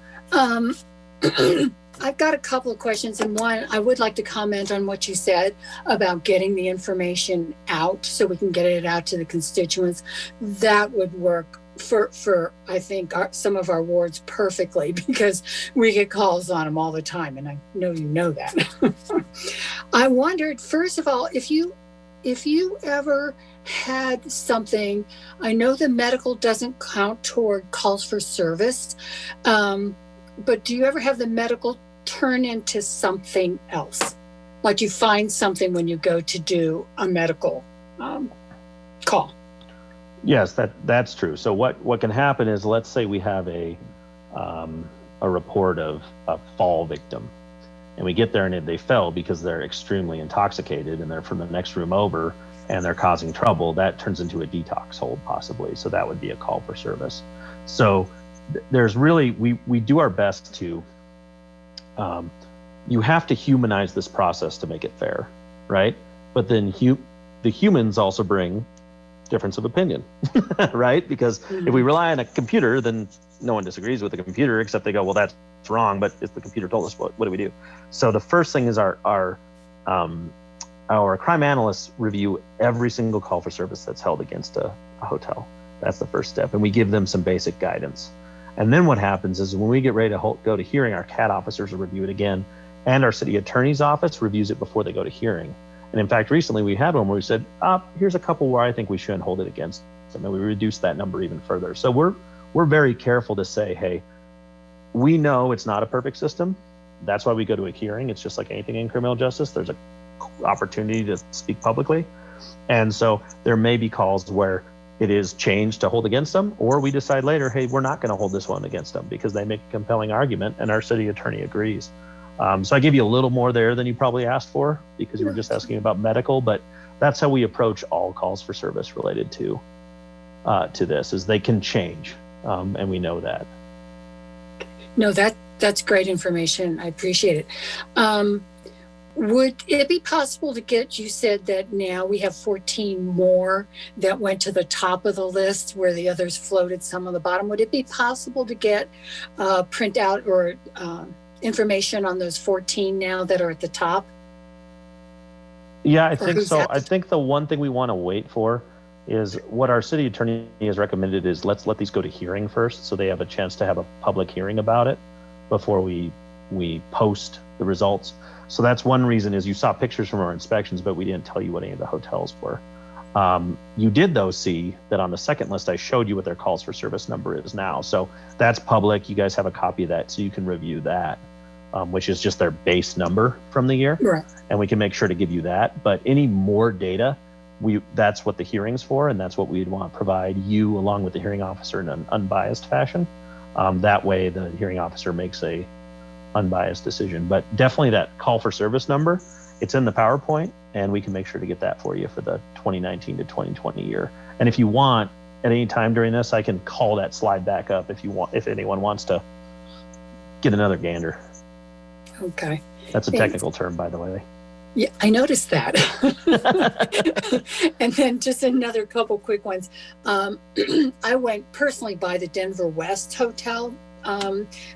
I've got a couple of questions, and one, I would like to comment on what you said about getting the information out so we can get it out to the constituents. That would work for I think some of our wards perfectly, because we get calls on them all the time, and I know you know that. I wondered, first of all, if you ever had something, I know the medical doesn't count toward calls for service, but do you ever have the medical turn into something else? Like you find something when you go to do a medical call?
Yes, that's true. So what can happen is, let's say we have a report of a fall victim, and we get there and they fell because they're extremely intoxicated and they're from the next room over and they're causing trouble. That turns into a detox hold possibly. So that would be a call for service. So there's really, we do our best to, you have to humanize this process to make it fair, right? But then the humans also bring difference of opinion, right? Because if we rely on a computer, then no one disagrees with the computer, except they go, well, that's wrong, but if the computer told us, what do we do? So the first thing is our crime analysts review every single call for service that's held against a hotel. That's the first step. And we give them some basic guidance. And then what happens is when we get ready to go to hearing, our CAT officers will review it again, and our city attorney's office reviews it before they go to hearing. And in fact, recently we had one where we said, here's a couple where I think we shouldn't hold it against them, and we reduced that number even further. So we're very careful to say, hey, we know it's not a perfect system. That's why we go to a hearing. It's just like anything in criminal justice. There's an opportunity to speak publicly. And so there may be calls where it is changed to hold against them, or we decide later, hey, we're not going to hold this one against them because they make a compelling argument and our city attorney agrees. So I give you a little more there than you probably asked for because you were just asking about medical, but that's how we approach all calls for service related to this, is they can change, and we know that.
No, that's great information. I appreciate it. Would it be possible to get, you said that now we have 14 more that went to the top of the list where the others floated some on the bottom. Would it be possible to get printout or information on those 14 now that are at the top?
Yeah, I think so. I think the one thing we want to wait for is what our city attorney has recommended is let's let these go to hearing first, so they have a chance to have a public hearing about it before we post the results. So that's one reason is you saw pictures from our inspections, but we didn't tell you what any of the hotels were. You did though see that on the second list, I showed you what their calls for service number is now. So that's public. You guys have a copy of that, so you can review that, which is just their base number from the year.
Right.
And we can make sure to give you that. But any more data, that's what the hearing's for, and that's what we'd want to provide you along with the hearing officer in an unbiased fashion. That way the hearing officer makes a unbiased decision. But definitely that call for service number, it's in the PowerPoint, and we can make sure to get that for you for the 2019 to 2020 year. And if you want, at any time during this, I can call that slide back up if anyone wants to get another gander.
Okay.
That's a technical term, by the way.
Yeah, I noticed that. And then just another couple quick ones. I went personally by the Denver West Hotel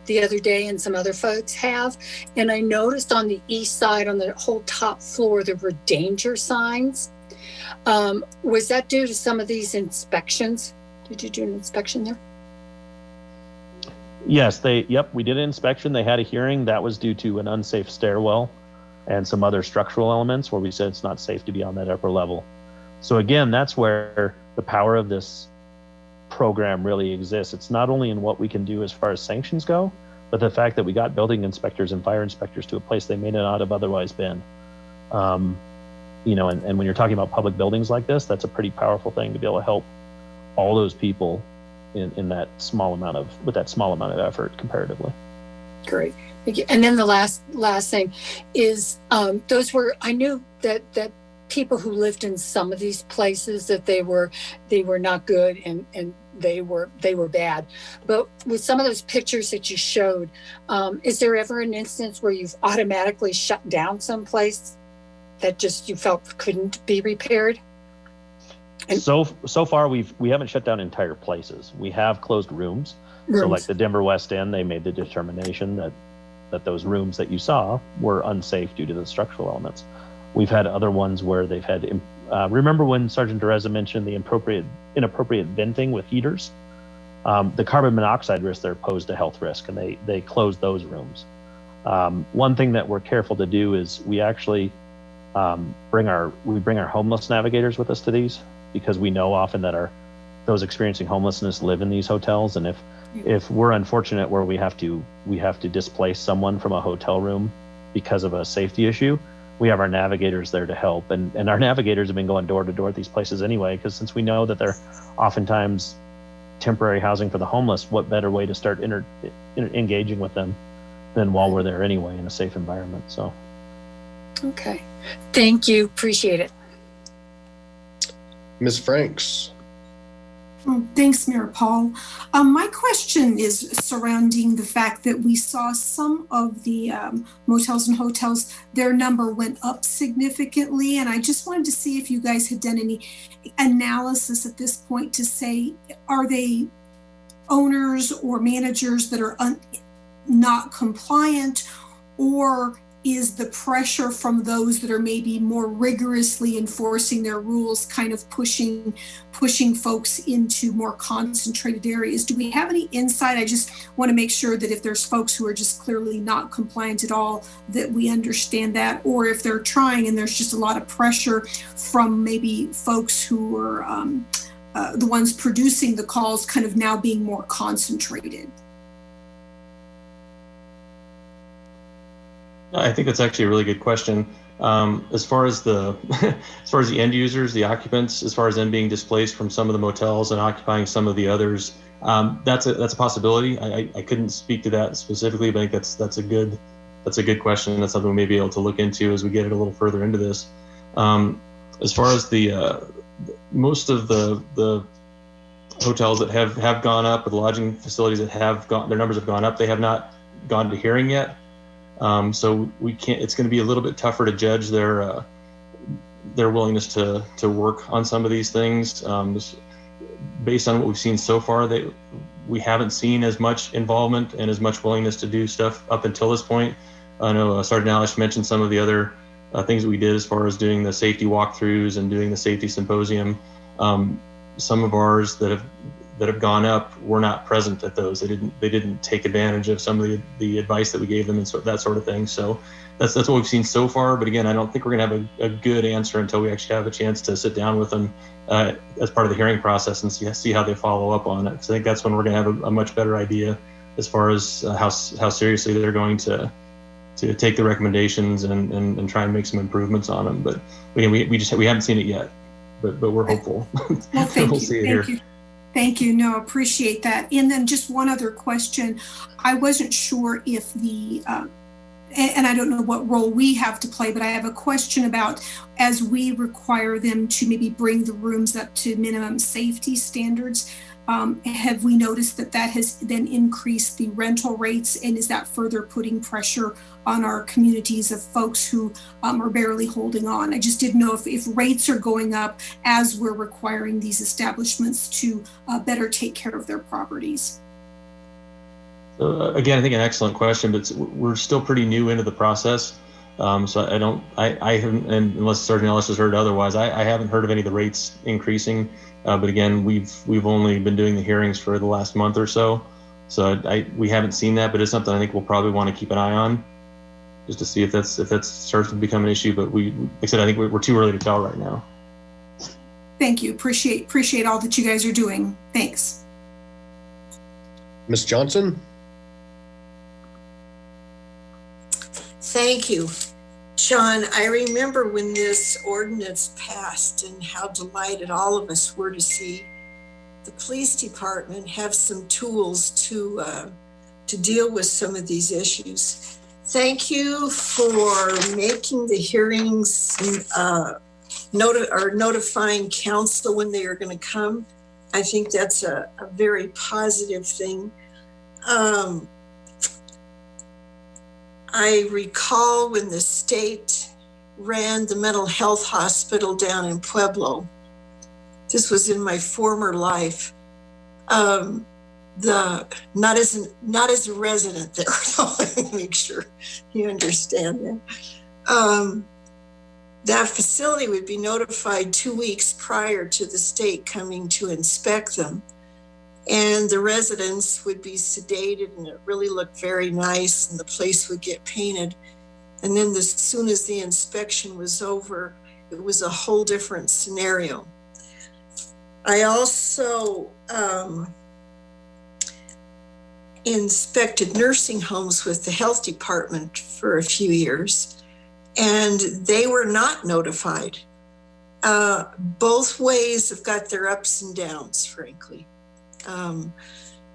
the other day, and some other folks have, and I noticed on the east side on the whole top floor there were danger signs. Was that due to some of these inspections? Did you do an inspection there?
Yes, we did an inspection. They had a hearing. That was due to an unsafe stairwell and some other structural elements where we said it's not safe to be on that upper level. So again, that's where the power of this program really exists. It's not only in what we can do as far as sanctions go, but the fact that we got building inspectors and fire inspectors to a place they may not have otherwise been. And when you're talking about public buildings like this, that's a pretty powerful thing to be able to help all those people in that small amount of effort comparatively.
Great. Thank you. And then the last thing is I knew that people who lived in some of these places that they were not good and they were bad. But with some of those pictures that you showed, is there ever an instance where you've automatically shut down some place that just you felt couldn't be repaired? And
so far we haven't shut down entire places. We have closed rooms. So like the Denver West End, they made the determination that those rooms that you saw were unsafe due to the structural elements. We've had other ones where they've had, remember when Sergeant Dereza mentioned the inappropriate venting with heaters? The carbon monoxide risk there posed a health risk, and they closed those rooms. One thing that we're careful to do is we actually bring our homeless navigators with us to these, because we know often that those experiencing homelessness live in these hotels, and if we're unfortunate where we have to displace someone from a hotel room because of a safety issue, we have our navigators there to help, and our navigators have been going door to door at these places anyway, because since we know that they're oftentimes temporary housing for the homeless, what better way to start engaging with them than while we're there anyway in a safe environment. So
okay, thank you, appreciate it.
Ms. Franks.
Thanks, Mayor Paul. My question is surrounding the fact that we saw some of the motels and hotels, their number went up significantly. And I just wanted to see if you guys had done any analysis at this point to say, are they owners or managers that are not compliant, or is the pressure from those that are maybe more rigorously enforcing their rules kind of pushing folks into more concentrated areas? Do we have any insight? I just want to make sure that if there's folks who are just clearly not compliant at all, that we understand that, or if they're trying and there's just a lot of pressure from maybe folks who are the ones producing the calls kind of now being more concentrated.
I think that's actually a really good question. As far as the end users, the occupants, as far as them being displaced from some of the motels and occupying some of the others, that's a possibility. I couldn't speak to that specifically, but I think that's a good question. That's something we may be able to look into as we get it a little further into this. As far as the most of the hotels that have gone up, or the lodging facilities that have gone, their numbers have gone up, they have not gone to hearing yet. So we can't. It's going to be a little bit tougher to judge their willingness to work on some of these things. Based on what we've seen so far, we haven't seen as much involvement and as much willingness to do stuff up until this point. I know Sergeant Alish mentioned some of the other things that we did as far as doing the safety walkthroughs and doing the safety symposium. Some of ours that have gone up were not present at those. They didn't take advantage of some of the advice that we gave them and that sort of thing. So that's what we've seen so far. But again, I don't think we're going to have a good answer until we actually have a chance to sit down with them as part of the hearing process and see how they follow up on it. So I think that's when we're going to have a much better idea as far as how seriously they're going to take the recommendations and try and make some improvements on them. But again, we haven't seen it yet, but we're hopeful.
Well, thank
we'll
you.
see it
Thank
here.
you. Thank you. No, appreciate that. And then just one other question. I wasn't sure if and I don't know what role we have to play, but I have a question about, as we require them to maybe bring the rooms up to minimum safety standards, have we noticed that has then increased the rental rates, and is that further putting pressure on our communities of folks who are barely holding on? I just didn't know if rates are going up as we're requiring these establishments to better take care of their properties.
So again, I think an excellent question, but we're still pretty new into the process. So I haven't, and unless Sergeant Ellis has heard otherwise, I haven't heard of any of the rates increasing. But again, we've only been doing the hearings for the last month or so. So we haven't seen that, but it's something I think we'll probably want to keep an eye on, just to see if that starts to become an issue. But like I said, I think we're too early to tell right now.
Thank you. Appreciate all that you guys are doing. Thanks.
Ms. Johnson?
Thank you. John, I remember when this ordinance passed and how delighted all of us were to see the police department have some tools to deal with some of these issues. Thank you for making the hearings, notifying council when they are going to come. I think that's a very positive thing. I recall when the state ran the mental health hospital down in Pueblo. This was in my former life. Not as a resident there, so let me make sure you understand that. That facility would be notified 2 weeks prior to the state coming to inspect them. And the residents would be sedated, and it really looked very nice, and the place would get painted. And then as soon as the inspection was over, it was a whole different scenario. I also inspected nursing homes with the health department for a few years, and they were not notified. Both ways have got their ups and downs, frankly.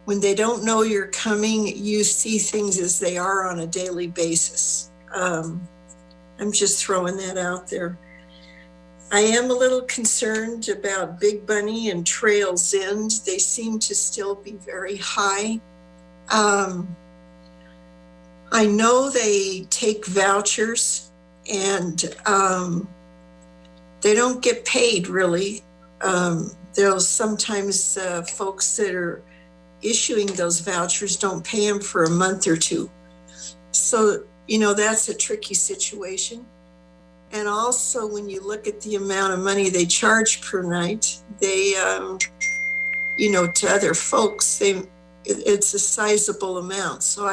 When they don't know you're coming, you see things as they are on a daily basis. I'm just throwing that out there. I am a little concerned about Big Bunny and Trails End. They seem to still be very high. I know they take vouchers and they don't get paid really. There'll sometimes folks that are issuing those vouchers don't pay them for a month or two. So, you know, that's a tricky situation. And also when you look at the amount of money they charge per night, they, you know, to other folks, it's a sizable amount. So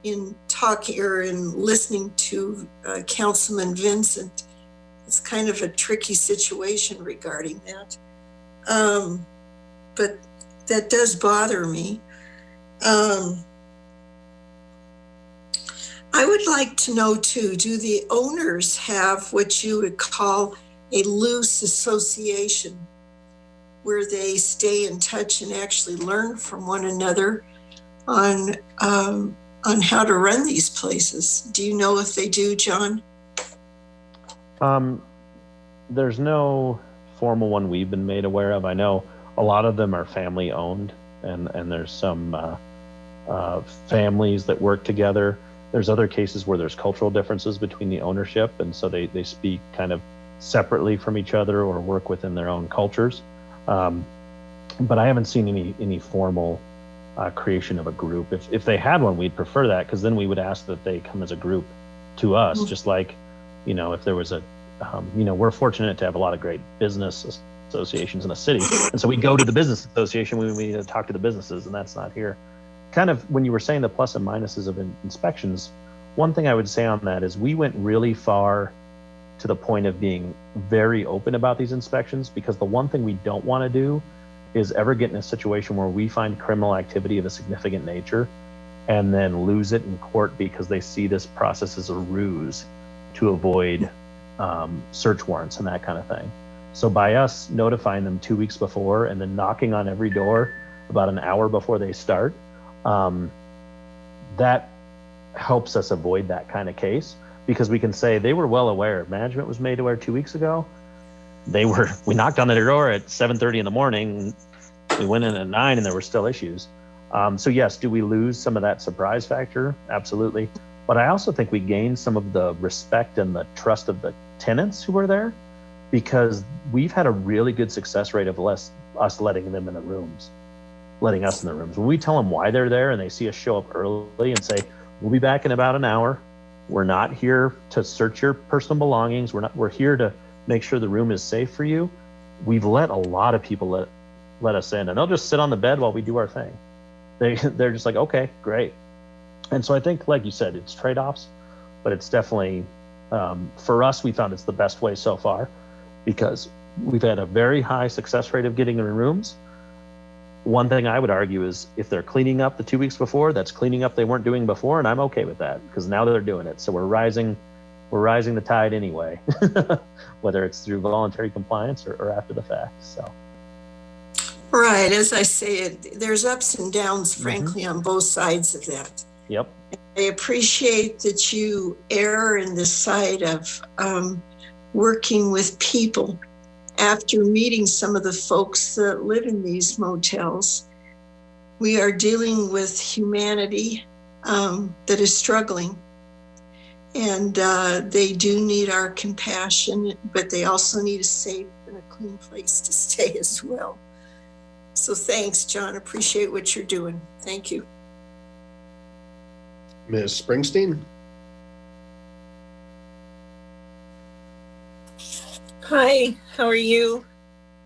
in talking or in listening to Councilman Vincent, it's kind of a tricky situation regarding that. But that does bother me. I would like to know too, do the owners have what you would call a loose association where they stay in touch and actually learn from one another on how to run these places? Do you know if they do, John?
There's no formal one we've been made aware of. I know a lot of them are family owned, and there's some families that work together. There's other cases where there's cultural differences between the ownership, and so they speak kind of separately from each other or work within their own cultures. But I haven't seen any formal creation of a group. If they had one, we'd prefer that, because then we would ask that they come as a group to us, mm-hmm. Just like, you know, if there was a, you know, we're fortunate to have a lot of great business associations in the city. And so we go to the business association, we need to talk to the businesses, and that's not here. Kind of when you were saying the plus and minuses of inspections, one thing I would say on that is we went really far to the point of being very open about these inspections, because the one thing we don't want to do is ever get in a situation where we find criminal activity of a significant nature and then lose it in court because they see this process as a ruse to avoid search warrants and that kind of thing. So by us notifying them 2 weeks before and then knocking on every door about an hour before they start, that helps us avoid that kind of case, because we can say they were well aware. Management was made aware 2 weeks ago. We knocked on their door at 7:30 in the morning. We went in at 9 and there were still issues. So yes, do we lose some of that surprise factor? Absolutely. But I also think we gain some of the respect and the trust of the tenants who are there, because we've had a really good success rate of us letting them in the rooms, letting us in the rooms. When we tell them why they're there and they see us show up early and say, we'll be back in about an hour. We're not here to search your personal belongings. We're here to make sure the room is safe for you. We've let a lot of people let us in, and they'll just sit on the bed while we do our thing. They're just like, okay, great. And so I think, like you said, it's trade-offs, but it's definitely, for us, we found it's the best way so far, because we've had a very high success rate of getting in rooms. One thing I would argue is if they're cleaning up the 2 weeks before, that's cleaning up they weren't doing before, and I'm okay with that, because now they're doing it. So we're rising the tide anyway, whether it's through voluntary compliance or after the fact. So.
Right, as I say, there's ups and downs, frankly, on both sides of that.
Yep.
I appreciate that you err in the side of working with people. After meeting some of the folks that live in these motels, we are dealing with humanity that is struggling. And they do need our compassion, but they also need a safe and a clean place to stay as well. So thanks, John. Appreciate what you're doing. Thank you.
Ms. Springsteen?
Hi, how are you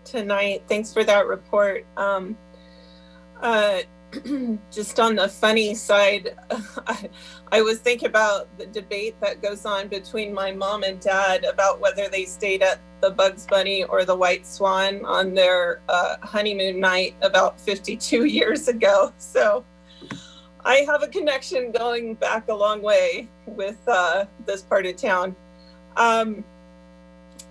tonight? Thanks for that report. Just on the funny side, I was thinking about the debate that goes on between my mom and dad about whether they stayed at the Bugs Bunny or the White Swan on their honeymoon night about 52 years ago. So I have a connection going back a long way with this part of town.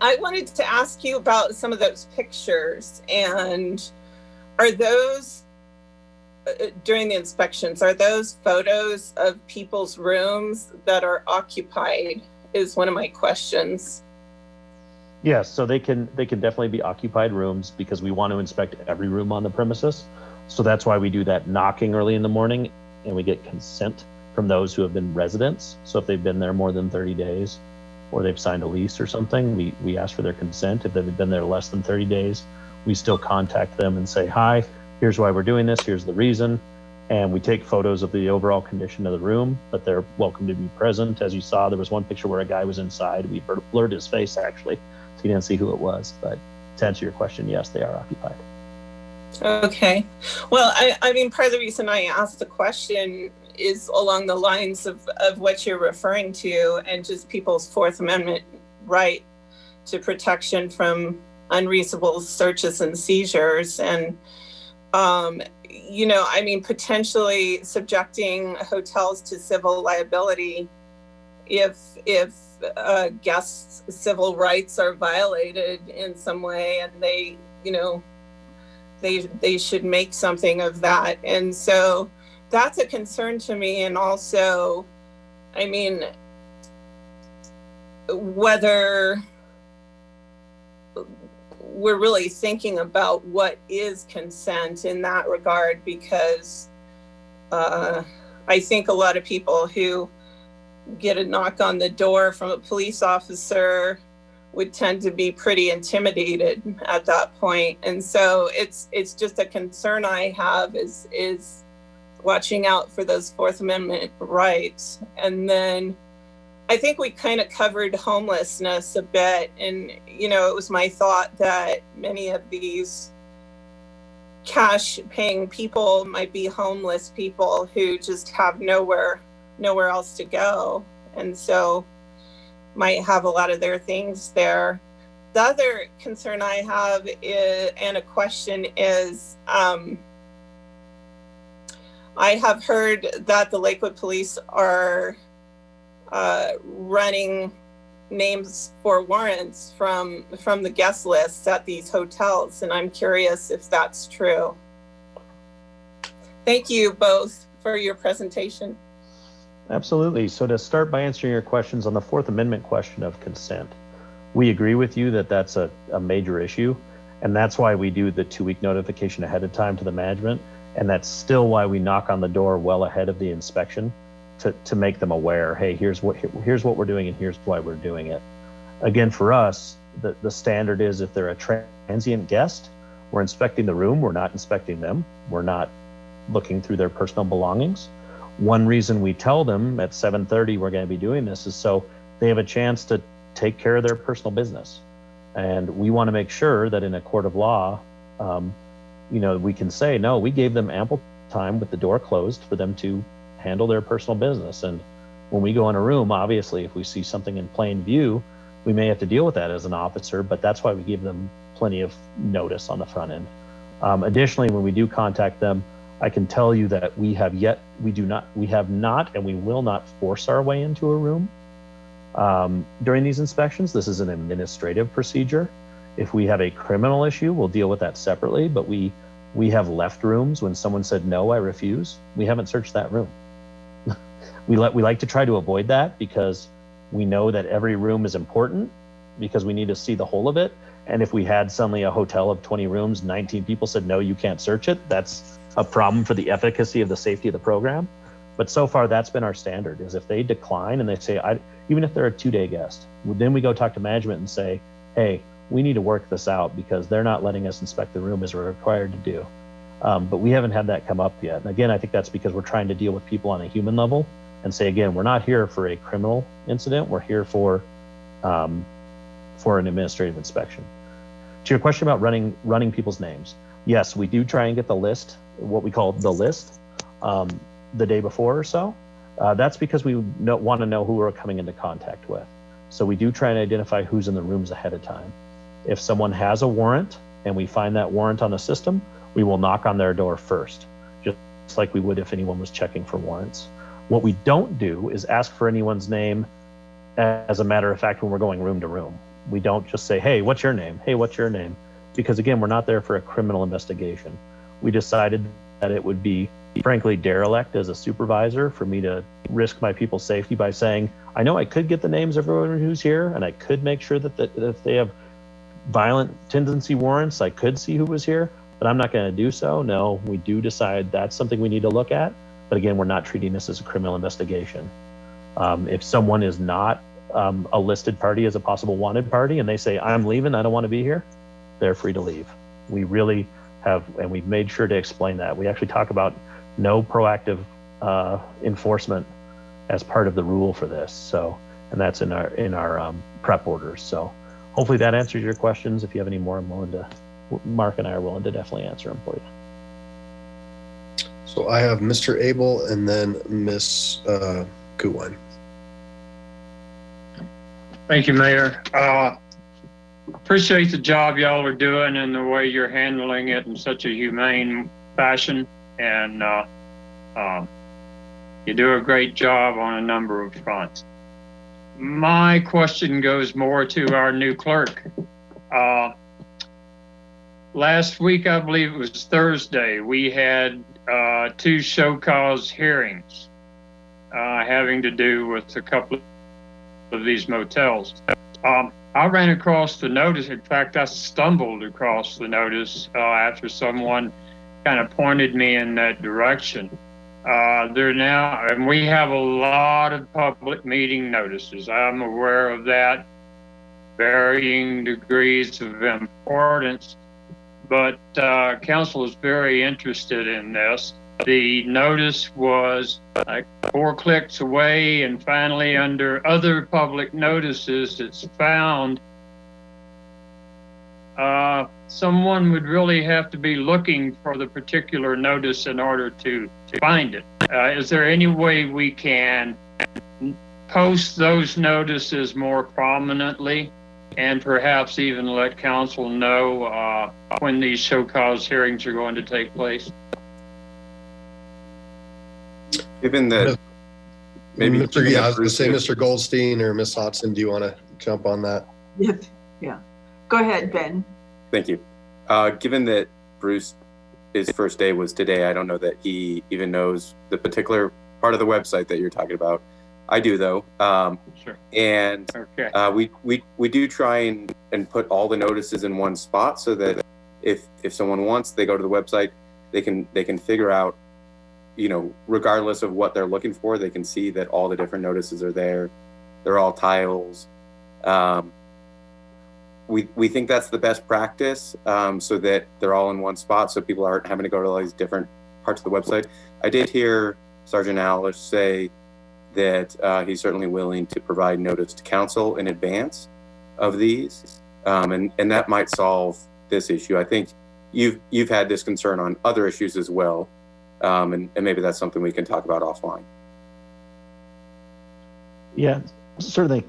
I wanted to ask you about some of those pictures, and are those during the inspections, are those photos of people's rooms that are occupied is one of my questions.
Yes, so they can definitely be occupied rooms because we want to inspect every room on the premises. So that's why we do that knocking early in the morning, and we get consent from those who have been residents. So if they've been there more than 30 days or they've signed a lease or something, we ask for their consent. If they've been there less than 30 days, we still contact them and say, hi, here's why we're doing this, here's the reason. And we take photos of the overall condition of the room, but they're welcome to be present. As you saw, there was one picture where a guy was inside. We blurred his face actually, so you didn't see who it was. But to answer your question, yes, they are occupied.
Okay. Well, I mean, part of the reason I asked the question is along the lines of what you're referring to and just people's Fourth Amendment right to protection from unreasonable searches and seizures. And, you know, I mean, potentially subjecting hotels to civil liability if guests' civil rights are violated in some way, and they, you know, they should make something of that. And so that's a concern to me. And also, I mean, whether we're really thinking about what is consent in that regard, because I think a lot of people who get a knock on the door from a police officer would tend to be pretty intimidated at that point. And so it's just a concern I have is watching out for those Fourth Amendment rights. And then I think we kind of covered homelessness a bit. And, you know, it was my thought that many of these cash paying people might be homeless people who just have nowhere else to go. And so might have a lot of their things there. The other concern I have is, and a question is, I have heard that the Lakewood police are running names for warrants from the guest lists at these hotels, and I'm curious if that's true. Thank you both for your presentation.
Absolutely. So to start by answering your questions on the Fourth Amendment question of consent, we agree with you that that's a major issue. And that's why we do the 2-week notification ahead of time to the management. And that's still why we knock on the door well ahead of the inspection to make them aware, hey, here's what we're doing and here's why we're doing it. Again, for us, the standard is if they're a transient guest, we're inspecting the room, we're not inspecting them. We're not looking through their personal belongings. One reason we tell them at 7:30 we're going to be doing this is so they have a chance to take care of their personal business. And we want to make sure that in a court of law, you know, we can say, no, we gave them ample time with the door closed for them to handle their personal business. And when we go in a room, obviously, if we see something in plain view, we may have to deal with that as an officer, but that's why we give them plenty of notice on the front end. Additionally, when we do contact them, I can tell you that we have not, and we will not force our way into a room during these inspections. This is an administrative procedure. If we have a criminal issue, we'll deal with that separately, but we have left rooms when someone said, no, I refuse. We haven't searched that room. We like to try to avoid that because we know that every room is important because we need to see the whole of it. And if we had suddenly a hotel of 20 rooms, 19 people said, no, you can't search it, that's a problem for the efficacy of the safety of the program. But so far, that's been our standard, is if they decline and they say, even if they're a 2-day guest, then we go talk to management and say, hey, we need to work this out because they're not letting us inspect the room as we're required to do. But we haven't had that come up yet. And again, I think that's because we're trying to deal with people on a human level and say, again, we're not here for a criminal incident. We're here for an administrative inspection. To your question about running people's names, yes, we do try and get the list, what we call the list, the day before or so. That's because we want to know who we're coming into contact with. So we do try and identify who's in the rooms ahead of time. If someone has a warrant and we find that warrant on the system, we will knock on their door first, just like we would if anyone was checking for warrants. What we don't do is ask for anyone's name as a matter of fact when we're going room to room. We don't just say, hey, what's your name? Hey, what's your name? Because again, we're not there for a criminal investigation. We decided that it would be, frankly, derelict as a supervisor for me to risk my people's safety by saying, I know I could get the names of everyone who's here, and I could make sure that if they have violent tendency warrants, I could see who was here, but I'm not going to do so. No, we do decide that's something we need to look at. But again, we're not treating this as a criminal investigation. If someone is not a listed party as a possible wanted party and they say, I'm leaving, I don't want to be here, they're free to leave. We really have, and we've made sure to explain that. We actually talk about no proactive enforcement as part of the rule for this. So, and that's in our prep orders. So hopefully that answers your questions. If you have any more, Mark and I are willing to definitely answer them for you.
So I have Mr. Abel and then Miss Goodwine.
Thank you, Mayor. Appreciate the job y'all are doing and the way you're handling it in such a humane fashion. And you do a great job on a number of fronts. My question goes more to our new clerk. Last week, I believe it was Thursday, we had 2 show cause hearings having to do with a couple of these motels. I ran across the notice. In fact, I stumbled across the notice after someone kind of pointed me in that direction. There now, and we have a lot of public meeting notices. I'm aware of that, varying degrees of importance, but council is very interested in this. The notice was like 4 clicks away, and finally under other public notices, it's found someone would really have to be looking for the particular notice in order to find it. Is there any way we can post those notices more prominently and perhaps even let council know when these show cause hearings are going to take place?
Given that maybe
I was going to say Mr. Goldstein or Miss Hodson, do you want to jump on that?
Yep. Yeah. Go ahead, Ben.
Thank you. Given that Bruce, his first day was today, I don't know that he even knows the particular part of the website that you're talking about. I do, though.
Sure.
And
okay.
we do try and put all the notices in one spot so that if someone wants, they go to the website, they can figure out, you know, regardless of what they're looking for, they can see that all the different notices are there. They're all tiles. We think that's the best practice, so that they're all in one spot, so people aren't having to go to all these different parts of the website. I did hear Sergeant Alish say that he's certainly willing to provide notice to council in advance of these, and that might solve this issue. I think you've had this concern on other issues as well, and maybe that's something we can talk about offline.
Yeah, certainly.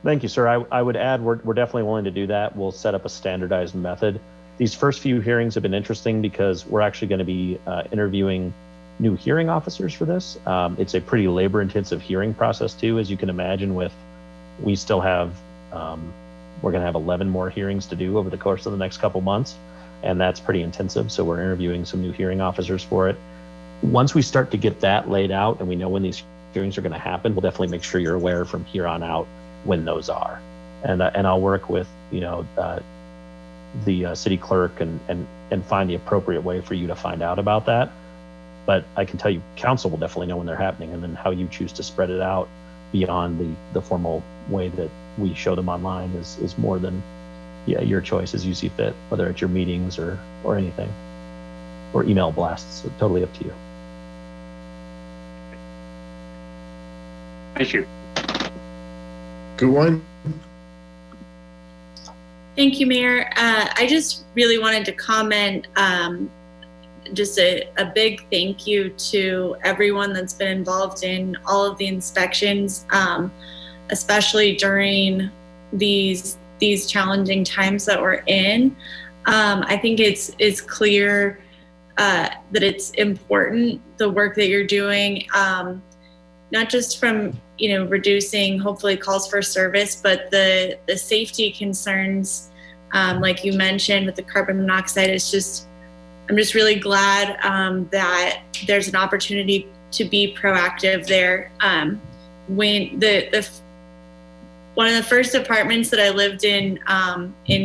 Thank you, sir. I would add we're definitely willing to do that. We'll set up a standardized method. These first few hearings have been interesting because we're actually going to be interviewing new hearing officers for this. It's a pretty labor-intensive hearing process too, as you can imagine. We still have, we're going to have 11 more hearings to do over the course of the next couple months, and that's pretty intensive. So we're interviewing some new hearing officers for it. Once we start to get that laid out and we know when these hearings are going to happen, we'll definitely make sure you're aware from here on out when those are, and I'll work with the city clerk and find the appropriate way for you to find out about that. But I can tell you, council will definitely know when they're happening, and then how you choose to spread it out beyond the formal way that we show them online is more than your choice as you see fit, whether it's your meetings or anything, or email blasts. So totally up to you.
Thank you.
Good one.
Thank you, Mayor. I just really wanted to comment just a big thank you to everyone that's been involved in all of the inspections, especially during these challenging times that we're in. I think it's clear that it's important, the work that you're doing, not just from reducing hopefully calls for service, but the safety concerns, like you mentioned with the carbon monoxide. I'm just really glad that there's an opportunity to be proactive there. When one of the first apartments that I lived in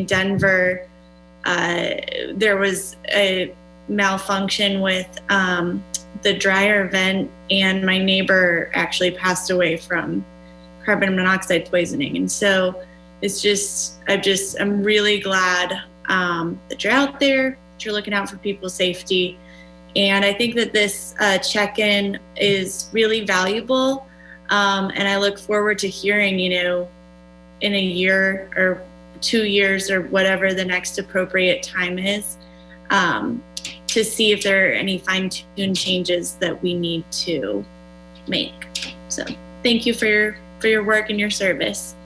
Denver, there was a malfunction with the dryer vent, and my neighbor actually passed away from carbon monoxide poisoning. And so I'm really glad that you're out there, that you're looking out for people's safety. And I think that this check-in is really valuable. And I look forward to hearing, in a year or 2 years or whatever the next appropriate time is, to see if there are any fine-tuned changes that we need to make. So thank you for your work and your service.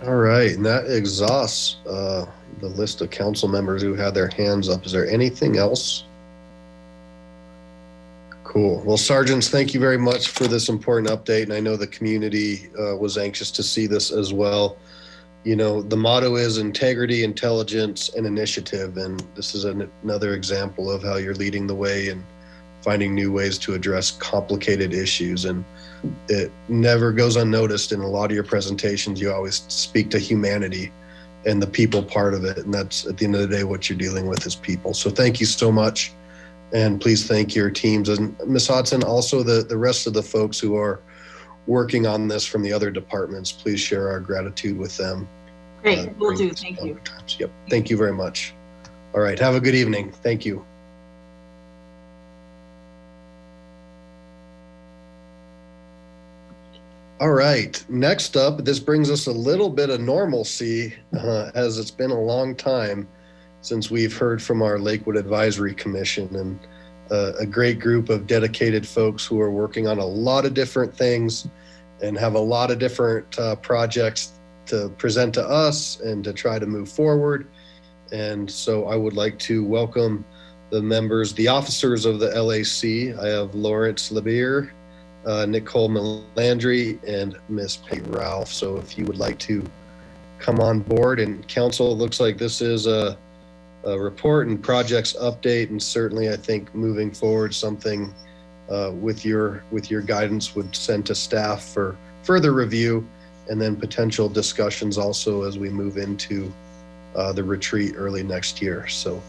All right, and that exhausts the list of council members who had their hands up. Is there anything else? Cool. Well, Sergeants, thank you very much for this important update. And I know the community was anxious to see this as well. The motto is integrity, intelligence, and initiative. And this is another example of how you're leading the way and finding new ways to address complicated issues. And it never goes unnoticed in a lot of your presentations. You always speak to humanity and the people part of it. And that's, at the end of the day, what you're dealing with is people. So thank you so much. And please thank your teams. And Ms. Hodson, also the rest of the folks who are working on this from the other departments, please share our gratitude with them.
Great, will do. Thank you.
Yep. Thank you very much. All right. Have a good evening. Thank you. All right. Next up, this brings us a little bit of normalcy, as it's been a long time since we've heard from our Lakewood Advisory Commission, and a great group of dedicated folks who are working on a lot of different things and have a lot of different projects to present to us and to try to move forward. And so I would like to welcome the officers of the LAC. I have Lawrence Labier, Nicole Melandri, and Miss Peggy Ralph. So if you would like to come on board, and council, it looks like this is a report and projects update, and certainly I think moving forward, something with your guidance would send to staff for further review, and then potential discussions also as we move into the retreat early next year. So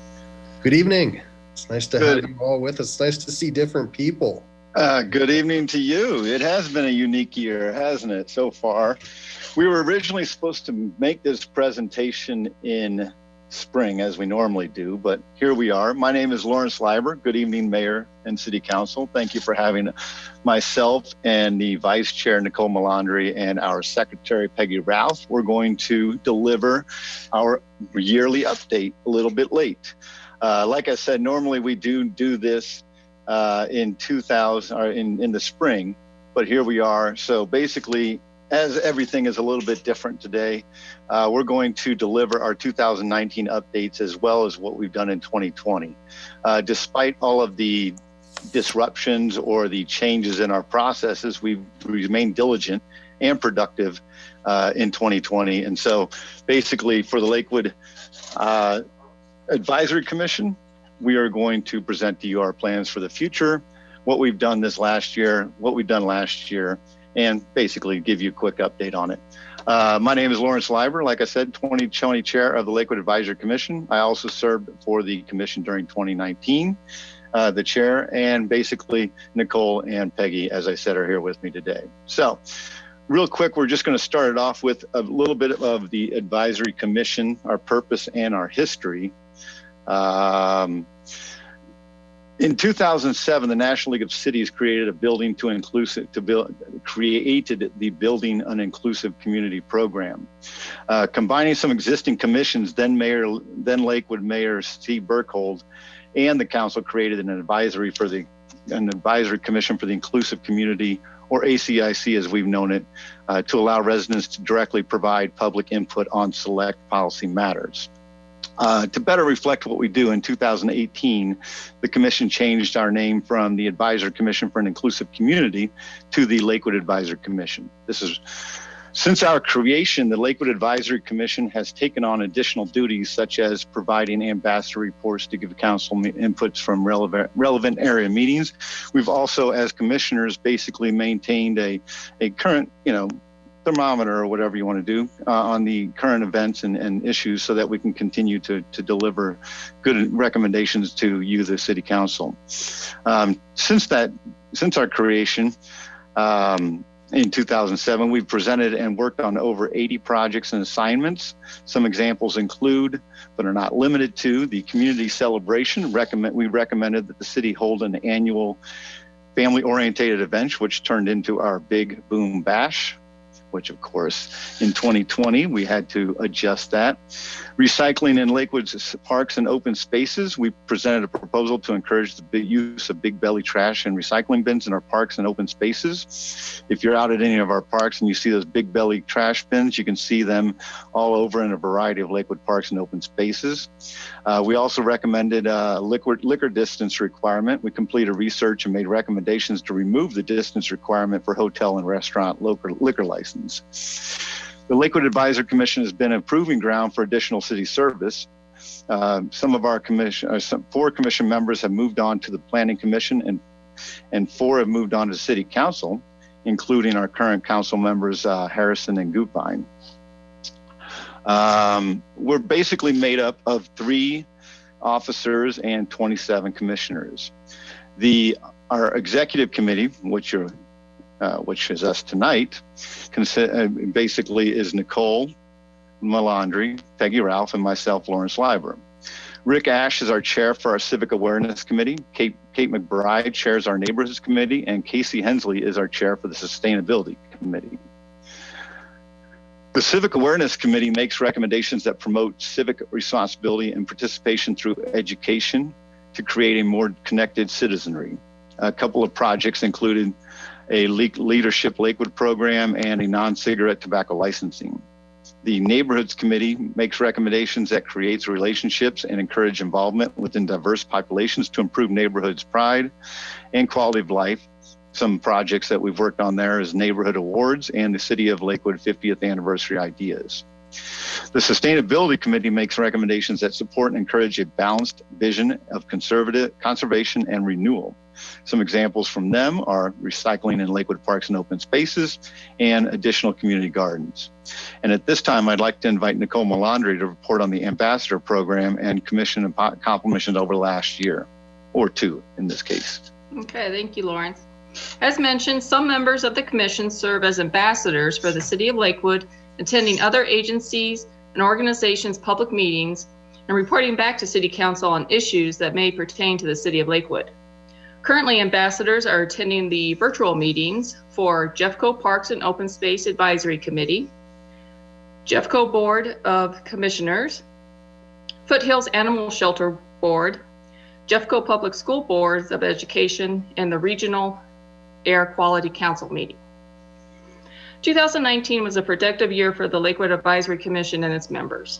good evening. It's nice to have you all with us. It's nice to see different people.
Good evening to you. It has been a unique year, hasn't it, so far? We were originally supposed to make this presentation in spring, as we normally do, but here we are. My name is Lawrence Leiber. Good evening, Mayor and City Council. Thank you for having myself and the Vice Chair, Nicole Melandri, and our Secretary, Peggy Ralph. We're going to deliver our yearly update a little bit late. Like I said, normally we do this in the spring, but here we are. So basically, as everything is a little bit different today, we're going to deliver our 2019 updates as well as what we've done in 2020. Despite all of the disruptions or the changes in our processes, we've remained diligent and productive in 2020. And so basically for the Lakewood Advisory Commission, we are going to present to you our plans for the future, what we've done this last year, what we've done last year, and basically give you a quick update on it. My name is Lawrence Leiber. Like I said, 2020 Chair of the Lakewood Advisory Commission. I also served for the commission during 2019, the chair, and basically Nicole and Peggy, as I said, are here with me today. So real quick, we're just going to start it off with a little bit of the Advisory Commission, our purpose and our history. In 2007, the National League of Cities created created the Building an Inclusive Community program, combining some existing commissions. Then Lakewood Mayor Steve Burkhold and the council created an advisory commission for the inclusive community, or ACIC as we've known it, to allow residents to directly provide public input on select policy matters. To better reflect what we do, in 2018, the Commission changed our name from the Advisory Commission for an Inclusive Community to the Lakewood Advisory Commission. This is Since our creation, the Lakewood Advisory Commission has taken on additional duties such as providing ambassador reports to give council inputs from relevant area meetings. We've also, as commissioners, basically maintained a current, thermometer or whatever you want to do on the current events and issues so that we can continue to deliver good recommendations to you, the city council. Since our creation, in 2007, we've presented and worked on over 80 projects and assignments. Some examples include, but are not limited to, the community celebration. We recommended that the city hold an annual family-oriented event, which turned into our Big Boom Bash, which of course in 2020 we had to adjust that. Recycling in Lakewood's parks and open spaces. We presented a proposal to encourage the use of big belly trash and recycling bins in our parks and open spaces. If you're out at any of our parks and you see those big belly trash bins, you can see them all over in a variety of Lakewood parks and open spaces. We also recommended a liquor distance requirement. We completed research and made recommendations to remove the distance requirement for hotel and restaurant liquor license. The Lakewood Advisory Commission has been a proving ground for additional city service. Some of our four commission members have moved on to the Planning Commission and four have moved on to City Council, including our current council members, Harrison and Gutwein. We're basically made up of 3 officers and 27 commissioners. Our executive committee, which is us tonight, basically is Nicole Melandri, Peggy Ralph, and myself, Lawrence Leiber. Rick Ash is our chair for our Civic Awareness Committee. Kate McBride chairs our Neighborhoods Committee, and Casey Hensley is our chair for the Sustainability Committee. The Civic Awareness Committee makes recommendations that promote civic responsibility and participation through education to create a more connected citizenry. A couple of projects included a Leadership Lakewood program and a non-cigarette tobacco licensing. The Neighborhoods Committee makes recommendations that creates relationships and encourage involvement within diverse populations to improve neighborhoods' pride and quality of life. Some projects that we've worked on there is Neighborhood Awards and the City of Lakewood 50th Anniversary Ideas. The Sustainability Committee makes recommendations that support and encourage a balanced vision of conservation and renewal. Some examples from them are recycling in Lakewood parks and open spaces and additional community gardens. And at this time, I'd like to invite Nicole Melandri to report on the Ambassador Program and commission and accomplishments over last year, or 2 in this case.
Okay, thank you, Lawrence. As mentioned, some members of the commission serve as ambassadors for the City of Lakewood, attending other agencies and organizations' public meetings and reporting back to City Council on issues that may pertain to the City of Lakewood. Currently, ambassadors are attending the virtual meetings for Jeffco Parks and Open Space Advisory Committee, Jeffco Board of Commissioners, Foothills Animal Shelter Board, Jeffco Public School Boards of Education, and the Regional Air Quality Council meeting. 2019 was a productive year for the Lakewood Advisory Commission and its members.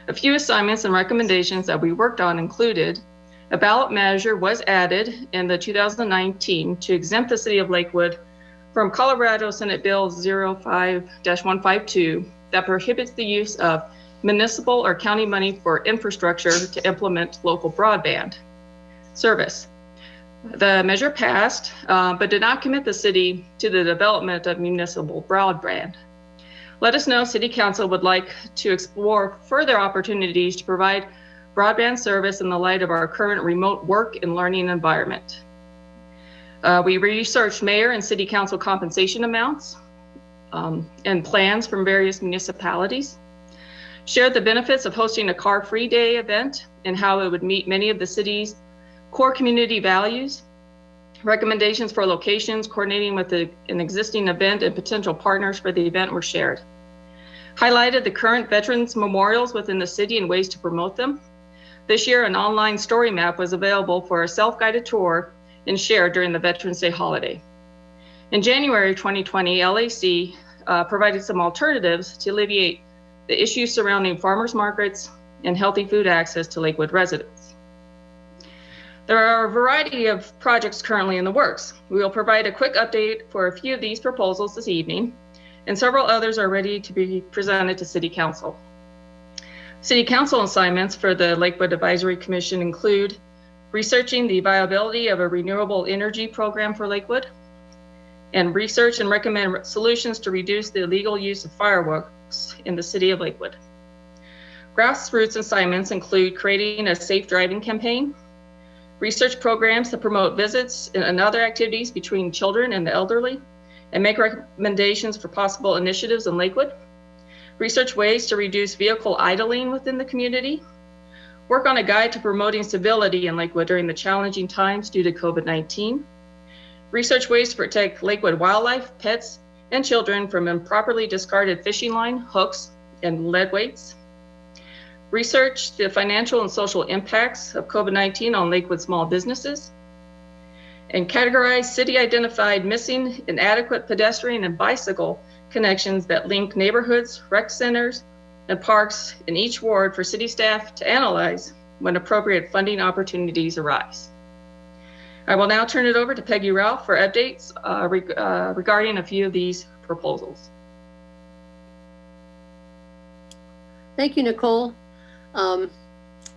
A few assignments and recommendations that we worked on included a ballot measure was added in the 2019 to exempt the City of Lakewood from Colorado Senate Bill 05-152 that prohibits the use of municipal or county money for infrastructure to implement local broadband service. The measure passed, but did not commit the city to the development of municipal broadband. Let us know if City Council would like to explore further opportunities to provide broadband service in the light of our current remote work and learning environment. We researched mayor and city council compensation amounts and plans from various municipalities, shared the benefits of hosting a car-free day event and how it would meet many of the city's core community values, recommendations for locations, coordinating with an existing event and potential partners for the event were shared. Highlighted the current veterans memorials within the city and ways to promote them. This year, an online story map was available for a self-guided tour and shared during the Veterans Day holiday. In January 2020, LAC provided some alternatives to alleviate the issues surrounding farmers markets and healthy food access to Lakewood residents. There are a variety of projects currently in the works. We will provide a quick update for a few of these proposals this evening. and several others are ready to be presented to City Council. City Council assignments for the Lakewood Advisory Commission include researching the viability of a renewable energy program for Lakewood, and research and recommend solutions to reduce the illegal use of fireworks in the city of Lakewood. Grassroots assignments include creating a safe driving campaign, research programs to promote visits and other activities between children and the elderly, and make recommendations for possible initiatives in Lakewood, research ways to reduce vehicle idling within the community, work on a guide to promoting civility in Lakewood during the challenging times due to COVID-19, research ways to protect Lakewood wildlife, pets, and children from improperly discarded fishing line, hooks, and lead weights, research the financial and social impacts of COVID-19 on Lakewood small businesses, and categorize city-identified missing inadequate pedestrian and bicycle connections that link neighborhoods, rec centers, and parks in each ward for city staff to analyze when appropriate funding opportunities arise. I will now turn it over to Peggy Ralph for updates regarding a few of these proposals.
Thank you, Nicole.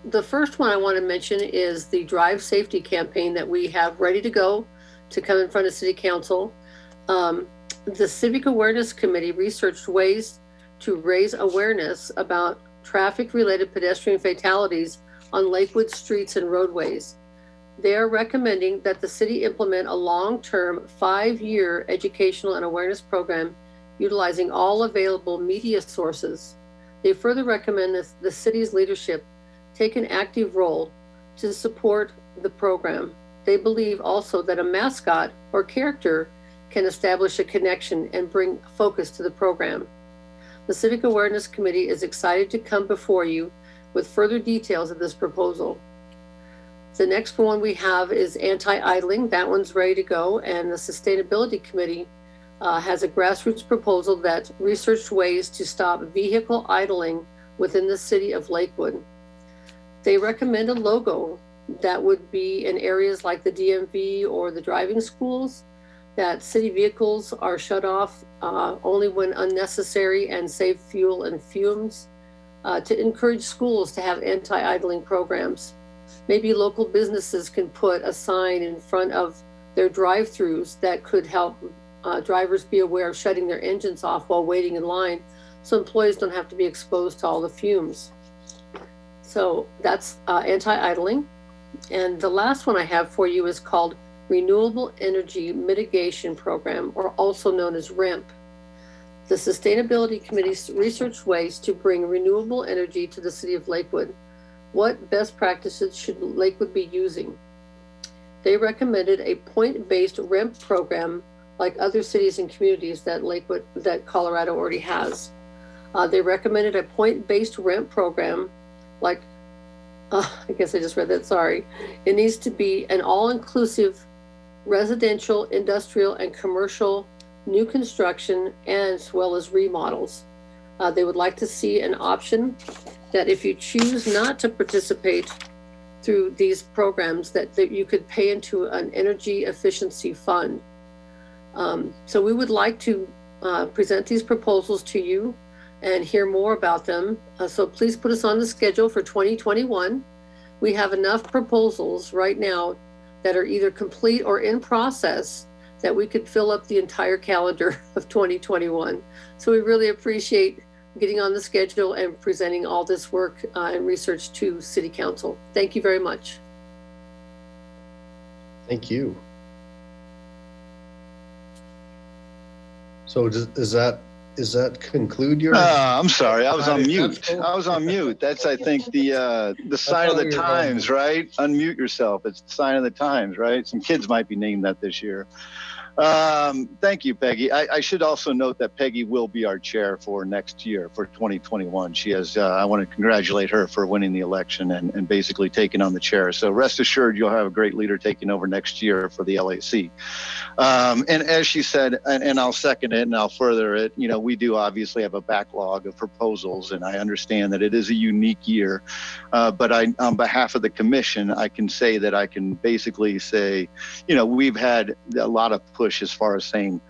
The first one I want to mention is the Drive Safety campaign that we have ready to go to come in front of City Council. The Civic Awareness Committee researched ways to raise awareness about traffic-related pedestrian fatalities on Lakewood streets and roadways. They are recommending that the city implement a long-term 5-year educational and awareness program utilizing all available media sources. They further recommend that the city's leadership take an active role to support the program. They believe also that a mascot or character can establish a connection and bring focus to the program. The Civic Awareness Committee is excited to come before you with further details of this proposal. The next one we have is anti-idling. That one's ready to go, and the Sustainability Committee has a grassroots proposal that researched ways to stop vehicle idling within the city of Lakewood. They recommend a logo that would be in areas like the DMV or the driving schools, that city vehicles are shut off only when unnecessary and save fuel and fumes, to encourage schools to have anti-idling programs. Maybe local businesses can put a sign in front of their drive-throughs that could help drivers be aware of shutting their engines off while waiting in line, so employees don't have to be exposed to all the fumes. So that's anti-idling. And the last one I have for you is called Renewable Energy Mitigation Program, or also known as REMP. The Sustainability Committee researched ways to bring renewable energy to the city of Lakewood. What best practices should Lakewood be using? They recommended a point-based REMP program like other cities and communities that Colorado already has. They recommended a point-based REMP program like, I guess I just read that, sorry. It needs to be an all-inclusive residential, industrial, and commercial new construction, as well as remodels. They would like to see an option that if you choose not to participate through these programs, that you could pay into an energy efficiency fund. So we would like to present these proposals to you and hear more about them. So please put us on the schedule for 2021. We have enough proposals right now that are either complete or in process that we could fill up the entire calendar of 2021. So we really appreciate getting on the schedule and presenting all this work and research to City Council. Thank you very much.
Thank you. So does that conclude your?
I'm sorry, I was on mute. I was on mute. That's, I think, the sign of the times, right? Unmute yourself. It's the sign of the times, right? Some kids might be named that this year. Thank you, Peggy. I should also note that Peggy will be our chair for next year, for 2021. She has, I want to congratulate her for winning the election and basically taking on the chair. So rest assured, you'll have a great leader taking over next year for the LAC. And as she said, and I'll second it and I'll further it, you know, we do obviously have a backlog of proposals, and I understand that it is a unique year. But on behalf of the commission, I can say that I can basically say, you know, we've had a lot of push as far as saying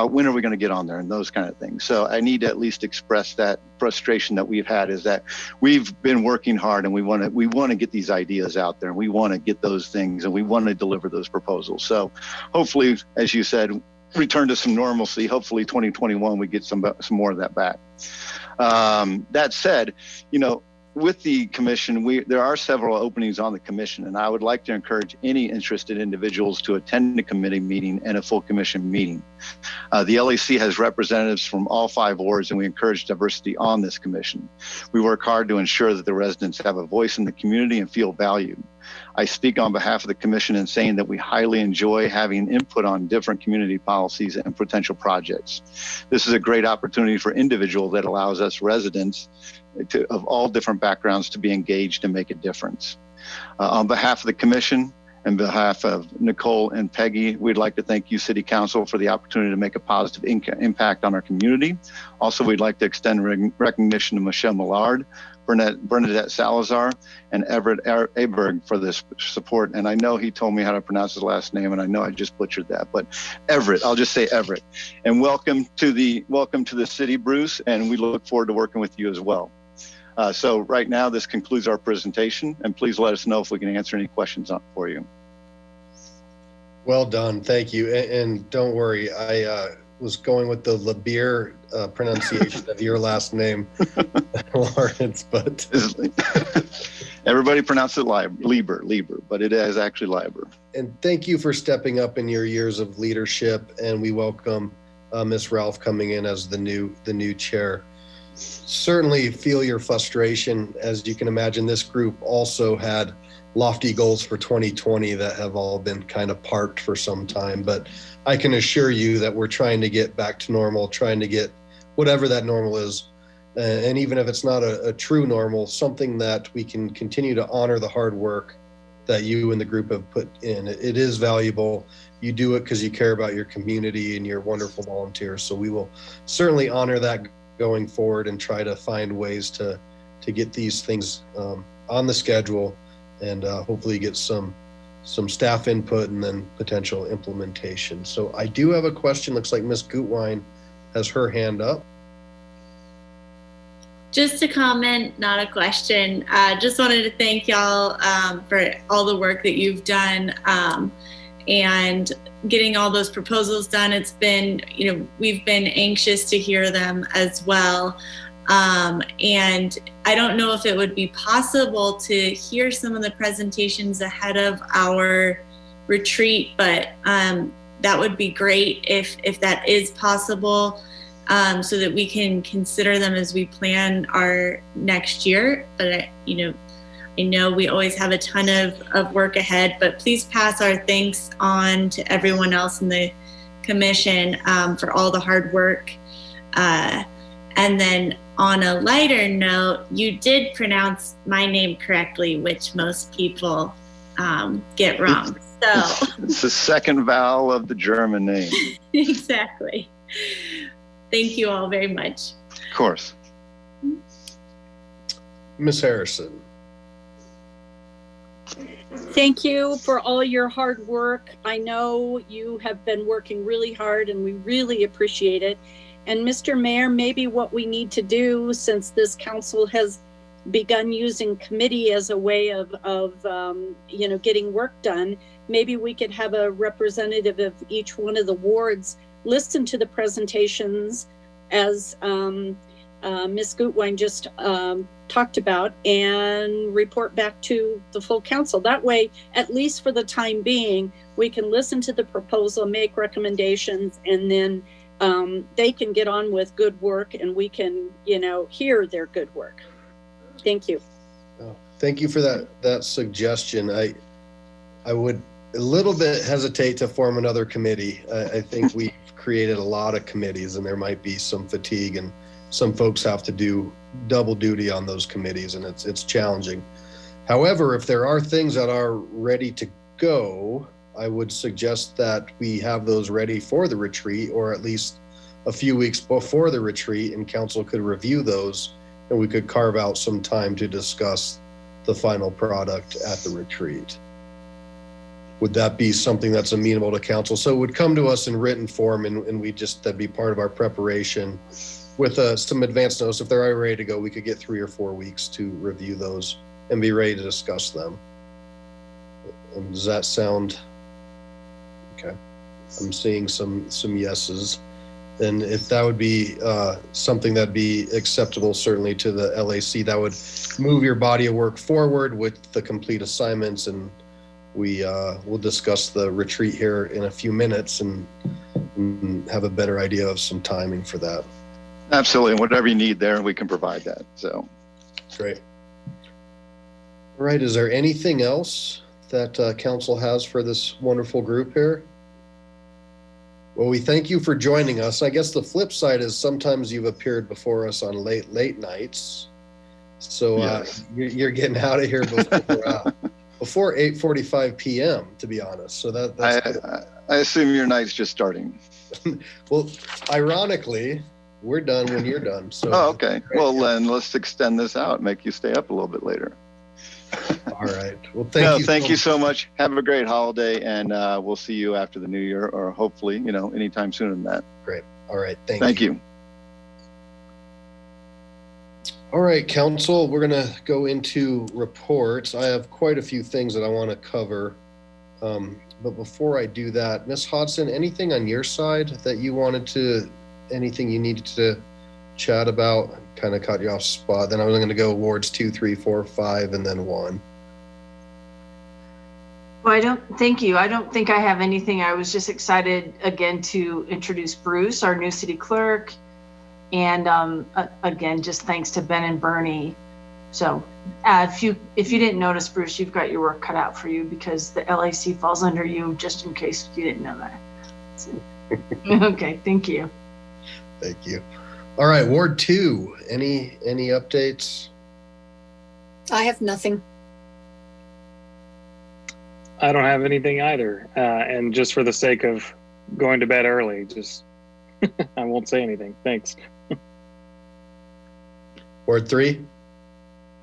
when are we going to get on there, and those kind of things. So I need to at least express that frustration that we've had, is that we've been working hard, and we want to get these ideas out there, and we want to get those things, and we want to deliver those proposals. So hopefully, as you said, return to some normalcy. Hopefully 2021 we get some more of that back. That said, with the commission, there are several openings on the commission, and I would like to encourage any interested individuals to attend a committee meeting and a full commission meeting. The LAC has representatives from all 5 wards, and we encourage diversity on this commission. We work hard to ensure that the residents have a voice in the community and feel valued. I speak on behalf of the commission in saying that we highly enjoy having input on different community policies and potential projects. This is a great opportunity for individuals that allows us residents of all different backgrounds to be engaged and make a difference. On behalf of the commission and behalf of Nicole and Peggy, we'd like to thank you, City Council, for the opportunity to make a positive impact on our community. Also, we'd like to extend recognition to Michelle Millard, Bernadette Salazar, and Everett Aberg for this support. And I know he told me how to pronounce his last name, and I know I just butchered that, but Everett, I'll just say Everett. And welcome to the city, Bruce, and we look forward to working with you as well. So right now, this concludes our presentation, and please let us know if we can answer any questions for you.
Well done, thank you. And don't worry, I was going with the LeBeer pronunciation of your last name, Lawrence, but
everybody pronounces it Lieber, but it is actually Lieber.
And thank you for stepping up in your years of leadership, and we welcome Ms. Ralph coming in as the new chair. Certainly feel your frustration. As you can imagine, this group also had lofty goals for 2020 that have all been kind of parked for some time, but I can assure you that we're trying to get back to normal, trying to get whatever that normal is. And even if it's not a true normal, something that we can continue to honor the hard work that you and the group have put in. It is valuable. You do it because you care about your community and your wonderful volunteers. So we will certainly honor that going forward and try to find ways to get these things on the schedule, and hopefully get some staff input and then potential implementation. So I do have a question. Looks like Ms. Gutwein has her hand up.
Just a comment, not a question. Just wanted to thank y'all for all the work that you've done and getting all those proposals done. It's been, we've been anxious to hear them as well. And I don't know if it would be possible to hear some of the presentations ahead of our retreat, but that would be great if that is possible, so that we can consider them as we plan our next year. But I know we always have a ton of work ahead, but please pass our thanks on to everyone else in the commission for all the hard work. And then on a lighter note, you did pronounce my name correctly, which most people get wrong. So
it's the second vowel of the German name.
Exactly. Thank you all very much.
Of course.
Ms. Harrison.
Thank you for all your hard work. I know you have been working really hard, and we really appreciate it. And Mr. Mayor, maybe what we need to do, since this council has begun using committee as a way of getting work done, maybe we could have a representative of each one of the wards listen to the presentations as Ms. Gutwein just talked about, and report back to the full council. That way, at least for the time being, we can listen to the proposal, make recommendations, and then they can get on with good work, and we can, hear their good work. Thank you.
Thank you for that suggestion. I would a little bit hesitate to form another committee. I think we've created a lot of committees, and there might be some fatigue, and some folks have to do double duty on those committees, and it's challenging. However, if there are things that are ready to go, I would suggest that we have those ready for the retreat, or at least a few weeks before the retreat, and council could review those, and we could carve out some time to discuss the final product at the retreat. would that be something that's amenable to council? So it would come to us in written form, and that'd be part of our preparation with some advance notice. If they're already ready to go, we could get 3 or 4 weeks to review those and be ready to discuss them. Does that sound okay? I'm seeing some yeses. And if that would be something that'd be acceptable, certainly to the LAC, that would move your body of work forward with the complete assignments. And we'll discuss the retreat here in a few minutes and have a better idea of some timing for that.
Absolutely. Whatever you need there, we can provide that. So
great. All right. Is there anything else that council has for this wonderful group here? Well, we thank you for joining us. I guess the flip side is sometimes you've appeared before us on late nights. So yes. You're getting out of here before 8:45 p.m., to be honest. So that's
I assume your night's just starting.
Well, ironically, we're done when you're done. So
okay. Well, then let's extend this out, make you stay up a little bit later.
All right. Well, thank
you so much. Have a great holiday, and we'll see you after the new year, or hopefully, anytime sooner than that.
Great. All right. Thank
you.
All right, council, we're going to go into reports. I have quite a few things that I want to cover. But before I do that, Ms. Hodson, anything on your side that you anything you needed to chat about? Kind of caught you off spot. Then I was going to go wards 2, 3, 4, 5, and then 1.
Well, thank you. I don't think I have anything. I was just excited again to introduce Bruce, our new city clerk. And again, just thanks to Ben and Bernie. So if you didn't notice, Bruce, you've got your work cut out for you, because the LAC falls under you, just in case you didn't know that. So, okay, thank you.
Thank you. All right, Ward 2, any updates?
I have nothing.
I don't have anything either. And just for the sake of going to bed early, I won't say anything. Thanks.
Ward 3?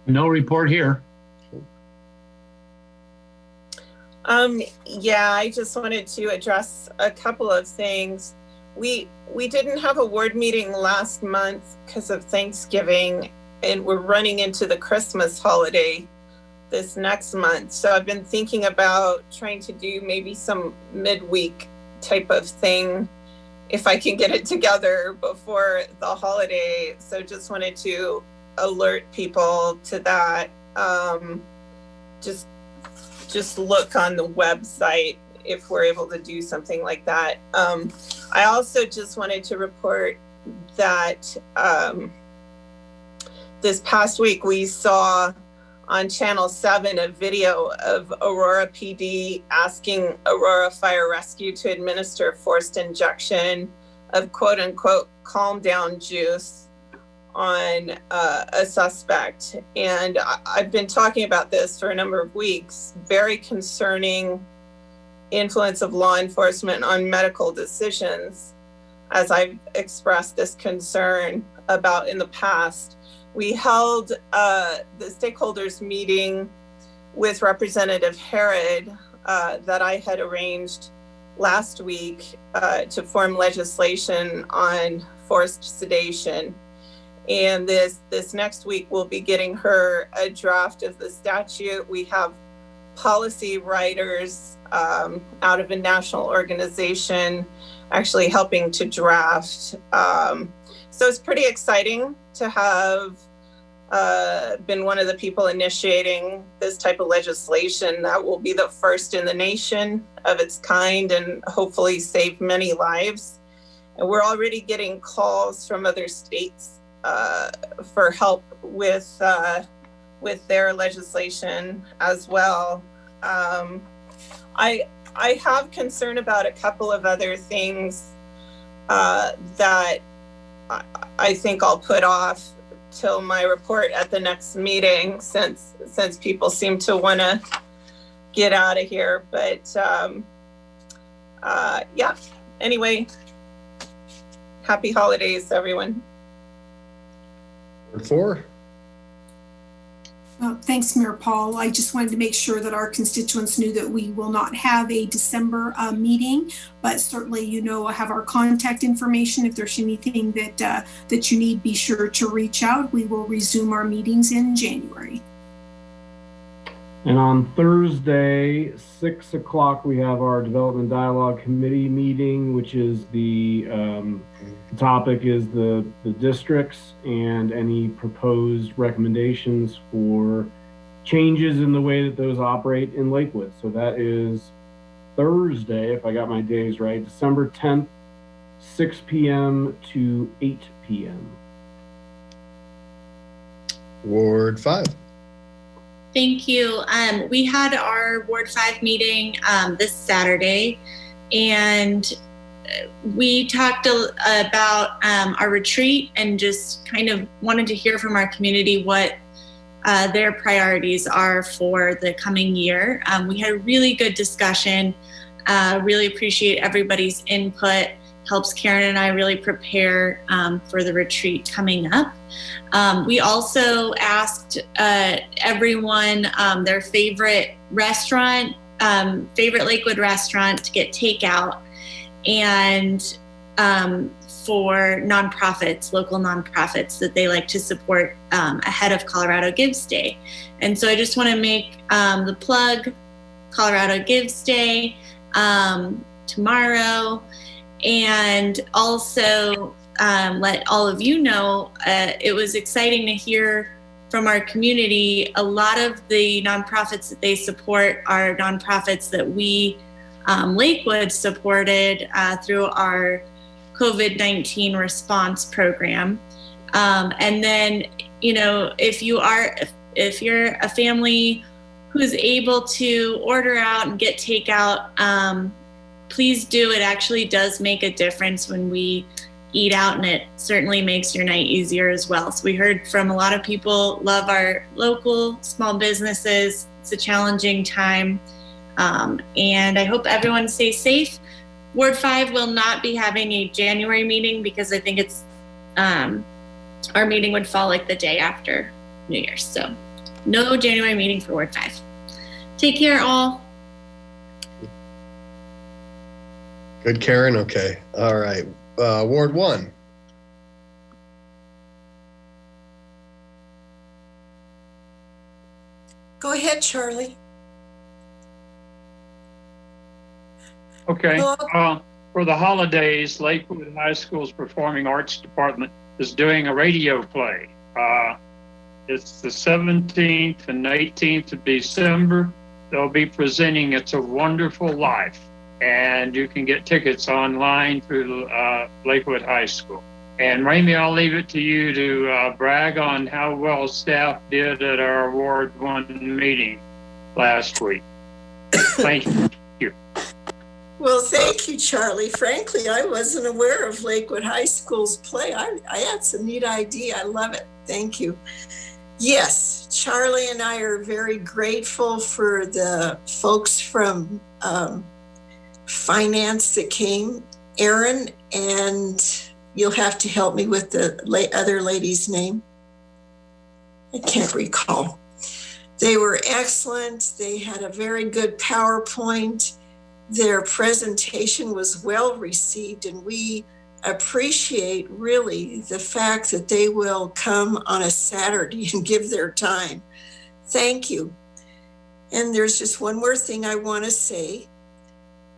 No report here.
Yeah, I just wanted to address a couple of things. We didn't have a ward meeting last month because of Thanksgiving, and we're running into the Christmas holiday this next month. So I've been thinking about trying to do maybe some midweek type of thing if I can get it together before the holiday. So just wanted to alert people to that. Just look on the website if we're able to do something like that. I also just wanted to report that this past week we saw on Channel 7 a video of Aurora PD asking Aurora Fire Rescue to administer forced injection of quote unquote calm down juice on a suspect. And I've been talking about this for a number of weeks. Very concerning influence of law enforcement on medical decisions, as I've expressed this concern about in the past. We held the stakeholders meeting with Representative Herod that I had arranged last week to form legislation on forced sedation. And this next week, we'll be getting her a draft of the statute. We have policy writers out of a national organization actually helping to draft. So it's pretty exciting to have been one of the people initiating this type of legislation that will be the first in the nation of its kind and hopefully save many lives. And we're already getting calls from other states for help with their legislation as well. I have concern about a couple of other things that I think I'll put off till my report at the next meeting, since people seem to want to get out of here. But yeah, anyway, happy holidays, everyone.
Ward 4?
Thanks, Mayor Paul. I just wanted to make sure that our constituents knew that we will not have a December meeting, but certainly, I have our contact information. If there's anything that you need, be sure to reach out. We will resume our meetings in January.
And on Thursday, 6 o'clock, we have our Development Dialogue Committee meeting, which is the topic is the districts and any proposed recommendations for changes in the way that those operate in Lakewood. So that is Thursday, if I got my days right, December 10th, 6 p.m. to 8 p.m.
Ward 5.
Thank you. We had our Ward 5 meeting this Saturday, and we talked about our retreat and just kind of wanted to hear from our community what their priorities are for the coming year. We had a really good discussion. Really appreciate everybody's input. Helps Karen and I really prepare for the retreat coming up. We also asked everyone their favorite restaurant, favorite Lakewood restaurant to get takeout, and for nonprofits, local nonprofits that they like to support ahead of Colorado Gives Day. And so I just want to make the plug, Colorado Gives Day tomorrow, and also let all of you know, it was exciting to hear from our community. A lot of the nonprofits that they support are nonprofits that we, Lakewood, supported through our COVID-19 response program. And then, if you're a family who's able to order out and get takeout, please do. It actually does make a difference when we eat out, and it certainly makes your night easier as well. So we heard from a lot of people love our local small businesses. It's a challenging time, and I hope everyone stays safe. Ward 5 will not be having a January meeting because I think it's our meeting would fall like the day after New Year's. So no January meeting for Ward 5. Take care, all.
Good, Karen. Okay. All right. Ward 1.
Go ahead, Charlie.
Okay. For the holidays, Lakewood High School's Performing Arts Department is doing a radio play. It's the 17th and 18th of December. They'll be presenting It's a Wonderful Life, and you can get tickets online through Lakewood High School. And Ramey, I'll leave it to you to brag on how well staff did at our Ward 1 meeting last week. Thank you.
Well, thank you, Charlie. Frankly, I wasn't aware of Lakewood High School's play. I had some neat idea. I love it. Thank you. Yes, Charlie and I are very grateful for the folks from finance that came. Erin, and you'll have to help me with the other lady's name. I can't recall. They were excellent. They had a very good PowerPoint. Their presentation was well received, and we appreciate really the fact that they will come on a Saturday and give their time. Thank you. And there's just one more thing I want to say.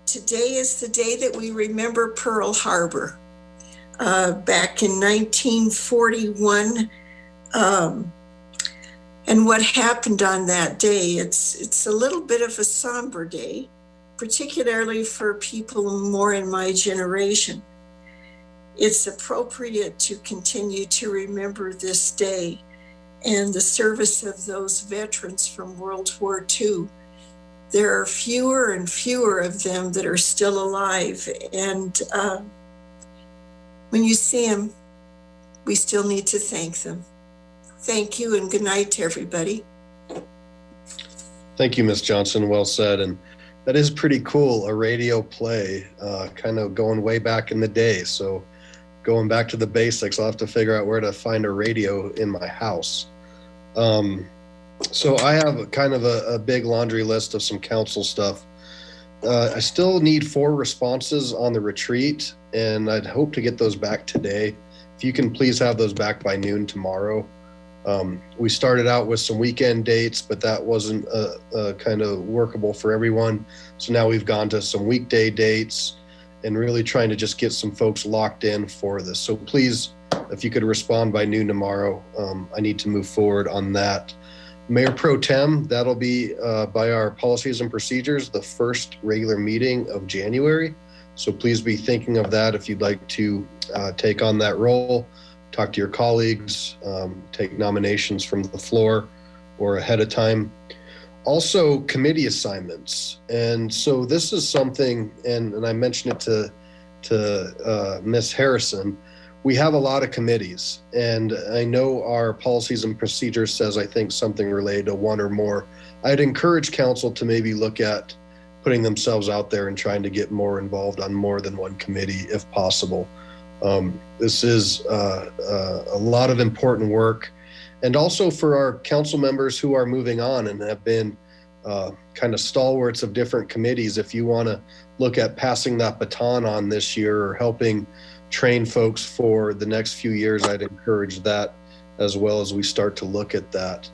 Today is the day that we remember Pearl Harbor. Back in 1941, and what happened on that day. It's a little bit of a somber day, particularly for people more in my generation. It's appropriate to continue to remember this day and the service of those veterans from World War II. There are fewer and fewer of them that are still alive. And when you see them, we still need to thank them. Thank you, and good night to everybody.
Thank you, Ms. Johnson. Well said. And that is pretty cool, a radio play, kind of going way back in the day. So going back to the basics, I'll have to figure out where to find a radio in my house. So I have kind of a big laundry list of some council stuff. I still need 4 responses on the retreat, and I'd hope to get those back today. If you can please have those back by noon tomorrow. We started out with some weekend dates, but that wasn't kind of workable for everyone. So now we've gone to some weekday dates and really trying to just get some folks locked in for this. So please, if you could respond by noon tomorrow, I need to move forward on that. Mayor Pro Tem, that'll be by our policies and procedures, the first regular meeting of January. So please be thinking of that if you'd like to take on that role, talk to your colleagues, take nominations from the floor or ahead of time. Also, committee assignments. And so this is something, and I mentioned it to Ms. Harrison, we have a lot of committees, and I know our policies and procedures says, I think, something related to 1 or more. I'd encourage council to maybe look at putting themselves out there and trying to get more involved on more than 1 committee if possible. This is a lot of important work. And also for our council members who are moving on and have been kind of stalwarts of different committees, if you want to look at passing that baton on this year or helping train folks for the next few years, I'd encourage that as well as we start to look at that.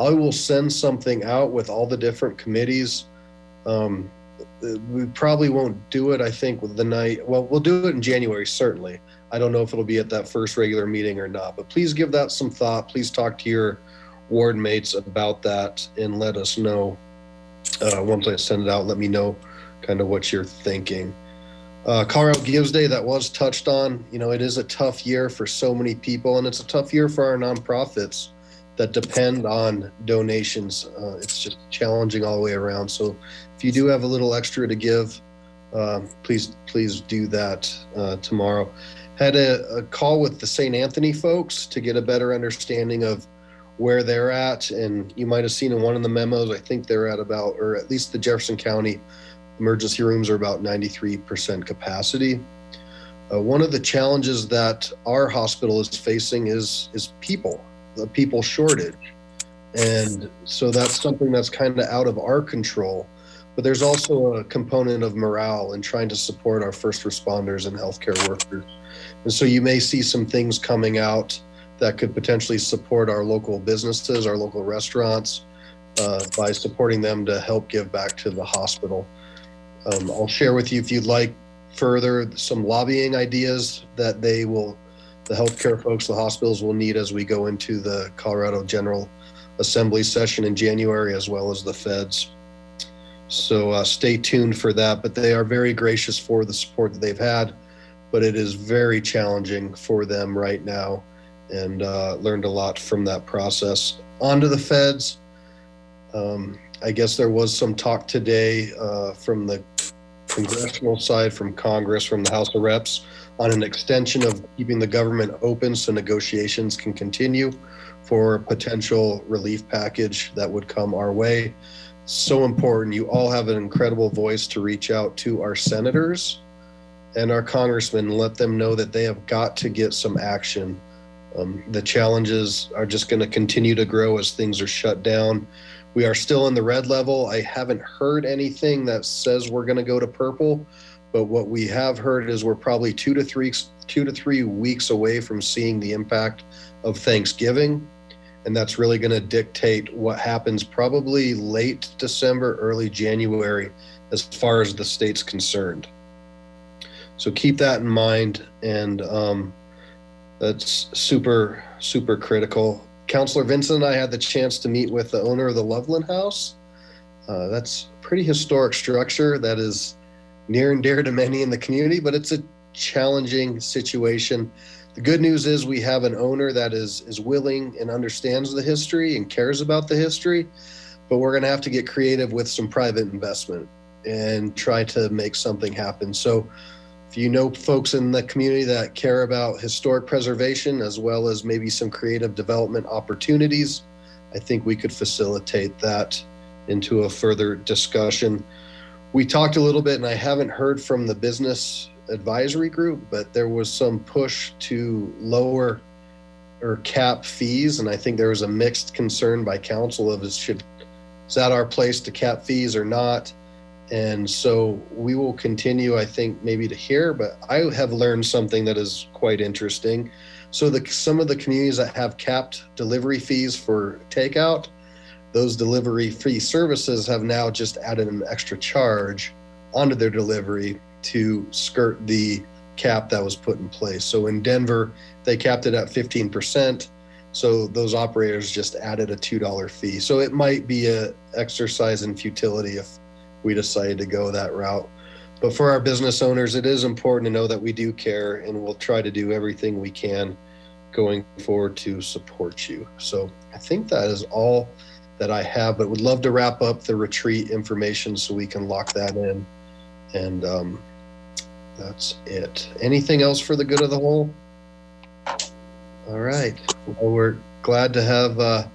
I will send something out with all the different committees. We probably won't do it, I think, with the night. Well, we'll do it in January, certainly. I don't know if it'll be at that first regular meeting or not, but please give that some thought. Please talk to your ward mates about that and let us know. Once I send it out, let me know kind of what you're thinking. Colorado Gives Day, that was touched on. You know, it is a tough year for so many people, and it's a tough year for our nonprofits that depend on donations. It's just challenging all the way around. So if you do have a little extra to give, please do that tomorrow. Had a call with the St. Anthony folks to get a better understanding of where they're at. And you might have seen in one of the memos, I think they're at about, or at least the Jefferson County emergency rooms are about 93% capacity. One of the challenges that our hospital is facing is people, the people shortage. And so that's something that's kind of out of our control. But there's also a component of morale and trying to support our first responders and healthcare workers. And so you may see some things coming out that could potentially support our local businesses, our local restaurants, by supporting them to help give back to the hospital. I'll share with you, if you'd like further, some lobbying ideas that the healthcare folks, the hospitals will need as we go into the Colorado General Assembly session in January, as well as the feds. So stay tuned for that, but they are very gracious for the support that they've had, but it is very challenging for them right now, and learned a lot from that process. On to the feds. I guess there was some talk today from the congressional side, from Congress, from the House of Reps, on an extension of keeping the government open so negotiations can continue for a potential relief package that would come our way. So important. You all have an incredible voice to reach out to our senators and our congressmen and let them know that they have got to get some action. The challenges are just going to continue to grow as things are shut down. We are still in the red level. I haven't heard anything that says we're going to go to purple, but what we have heard is we're probably 2 to 3 weeks away from seeing the impact of Thanksgiving. And that's really going to dictate what happens probably late December, early January, as far as the state's concerned. So keep that in mind. And that's super, super critical. Councilor Vincent and I had the chance to meet with the owner of the Loveland House. That's a pretty historic structure that is near and dear to many in the community, but it's a challenging situation. The good news is we have an owner that is willing and understands the history and cares about the history, but we're going to have to get creative with some private investment and try to make something happen. So if you know folks in the community that care about historic preservation as well as maybe some creative development opportunities, I think we could facilitate that into a further discussion. We talked a little bit, and I haven't heard from the business advisory group, but there was some push to lower or cap fees, and I think there was a mixed concern by council of is that our place to cap fees or not? And so we will continue, I think, maybe to hear, but I have learned something that is quite interesting. So some of the communities that have capped delivery fees for takeout, those delivery fee services have now just added an extra charge onto their delivery to skirt the cap that was put in place. So in Denver, they capped it at 15%. So those operators just added a $2 fee. So it might be an exercise in futility if we decided to go that route. But for our business owners, it is important to know that we do care, and we'll try to do everything we can going forward to support you. So I think that is all that I have, but would love to wrap up the retreat information so we can lock that in. And that's it. Anything else for the good of the whole? All right. Well, we're glad to have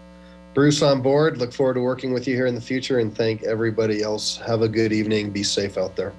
Bruce on board. Look forward to working with you here in the future, and thank everybody else. Have a good evening. Be safe out there.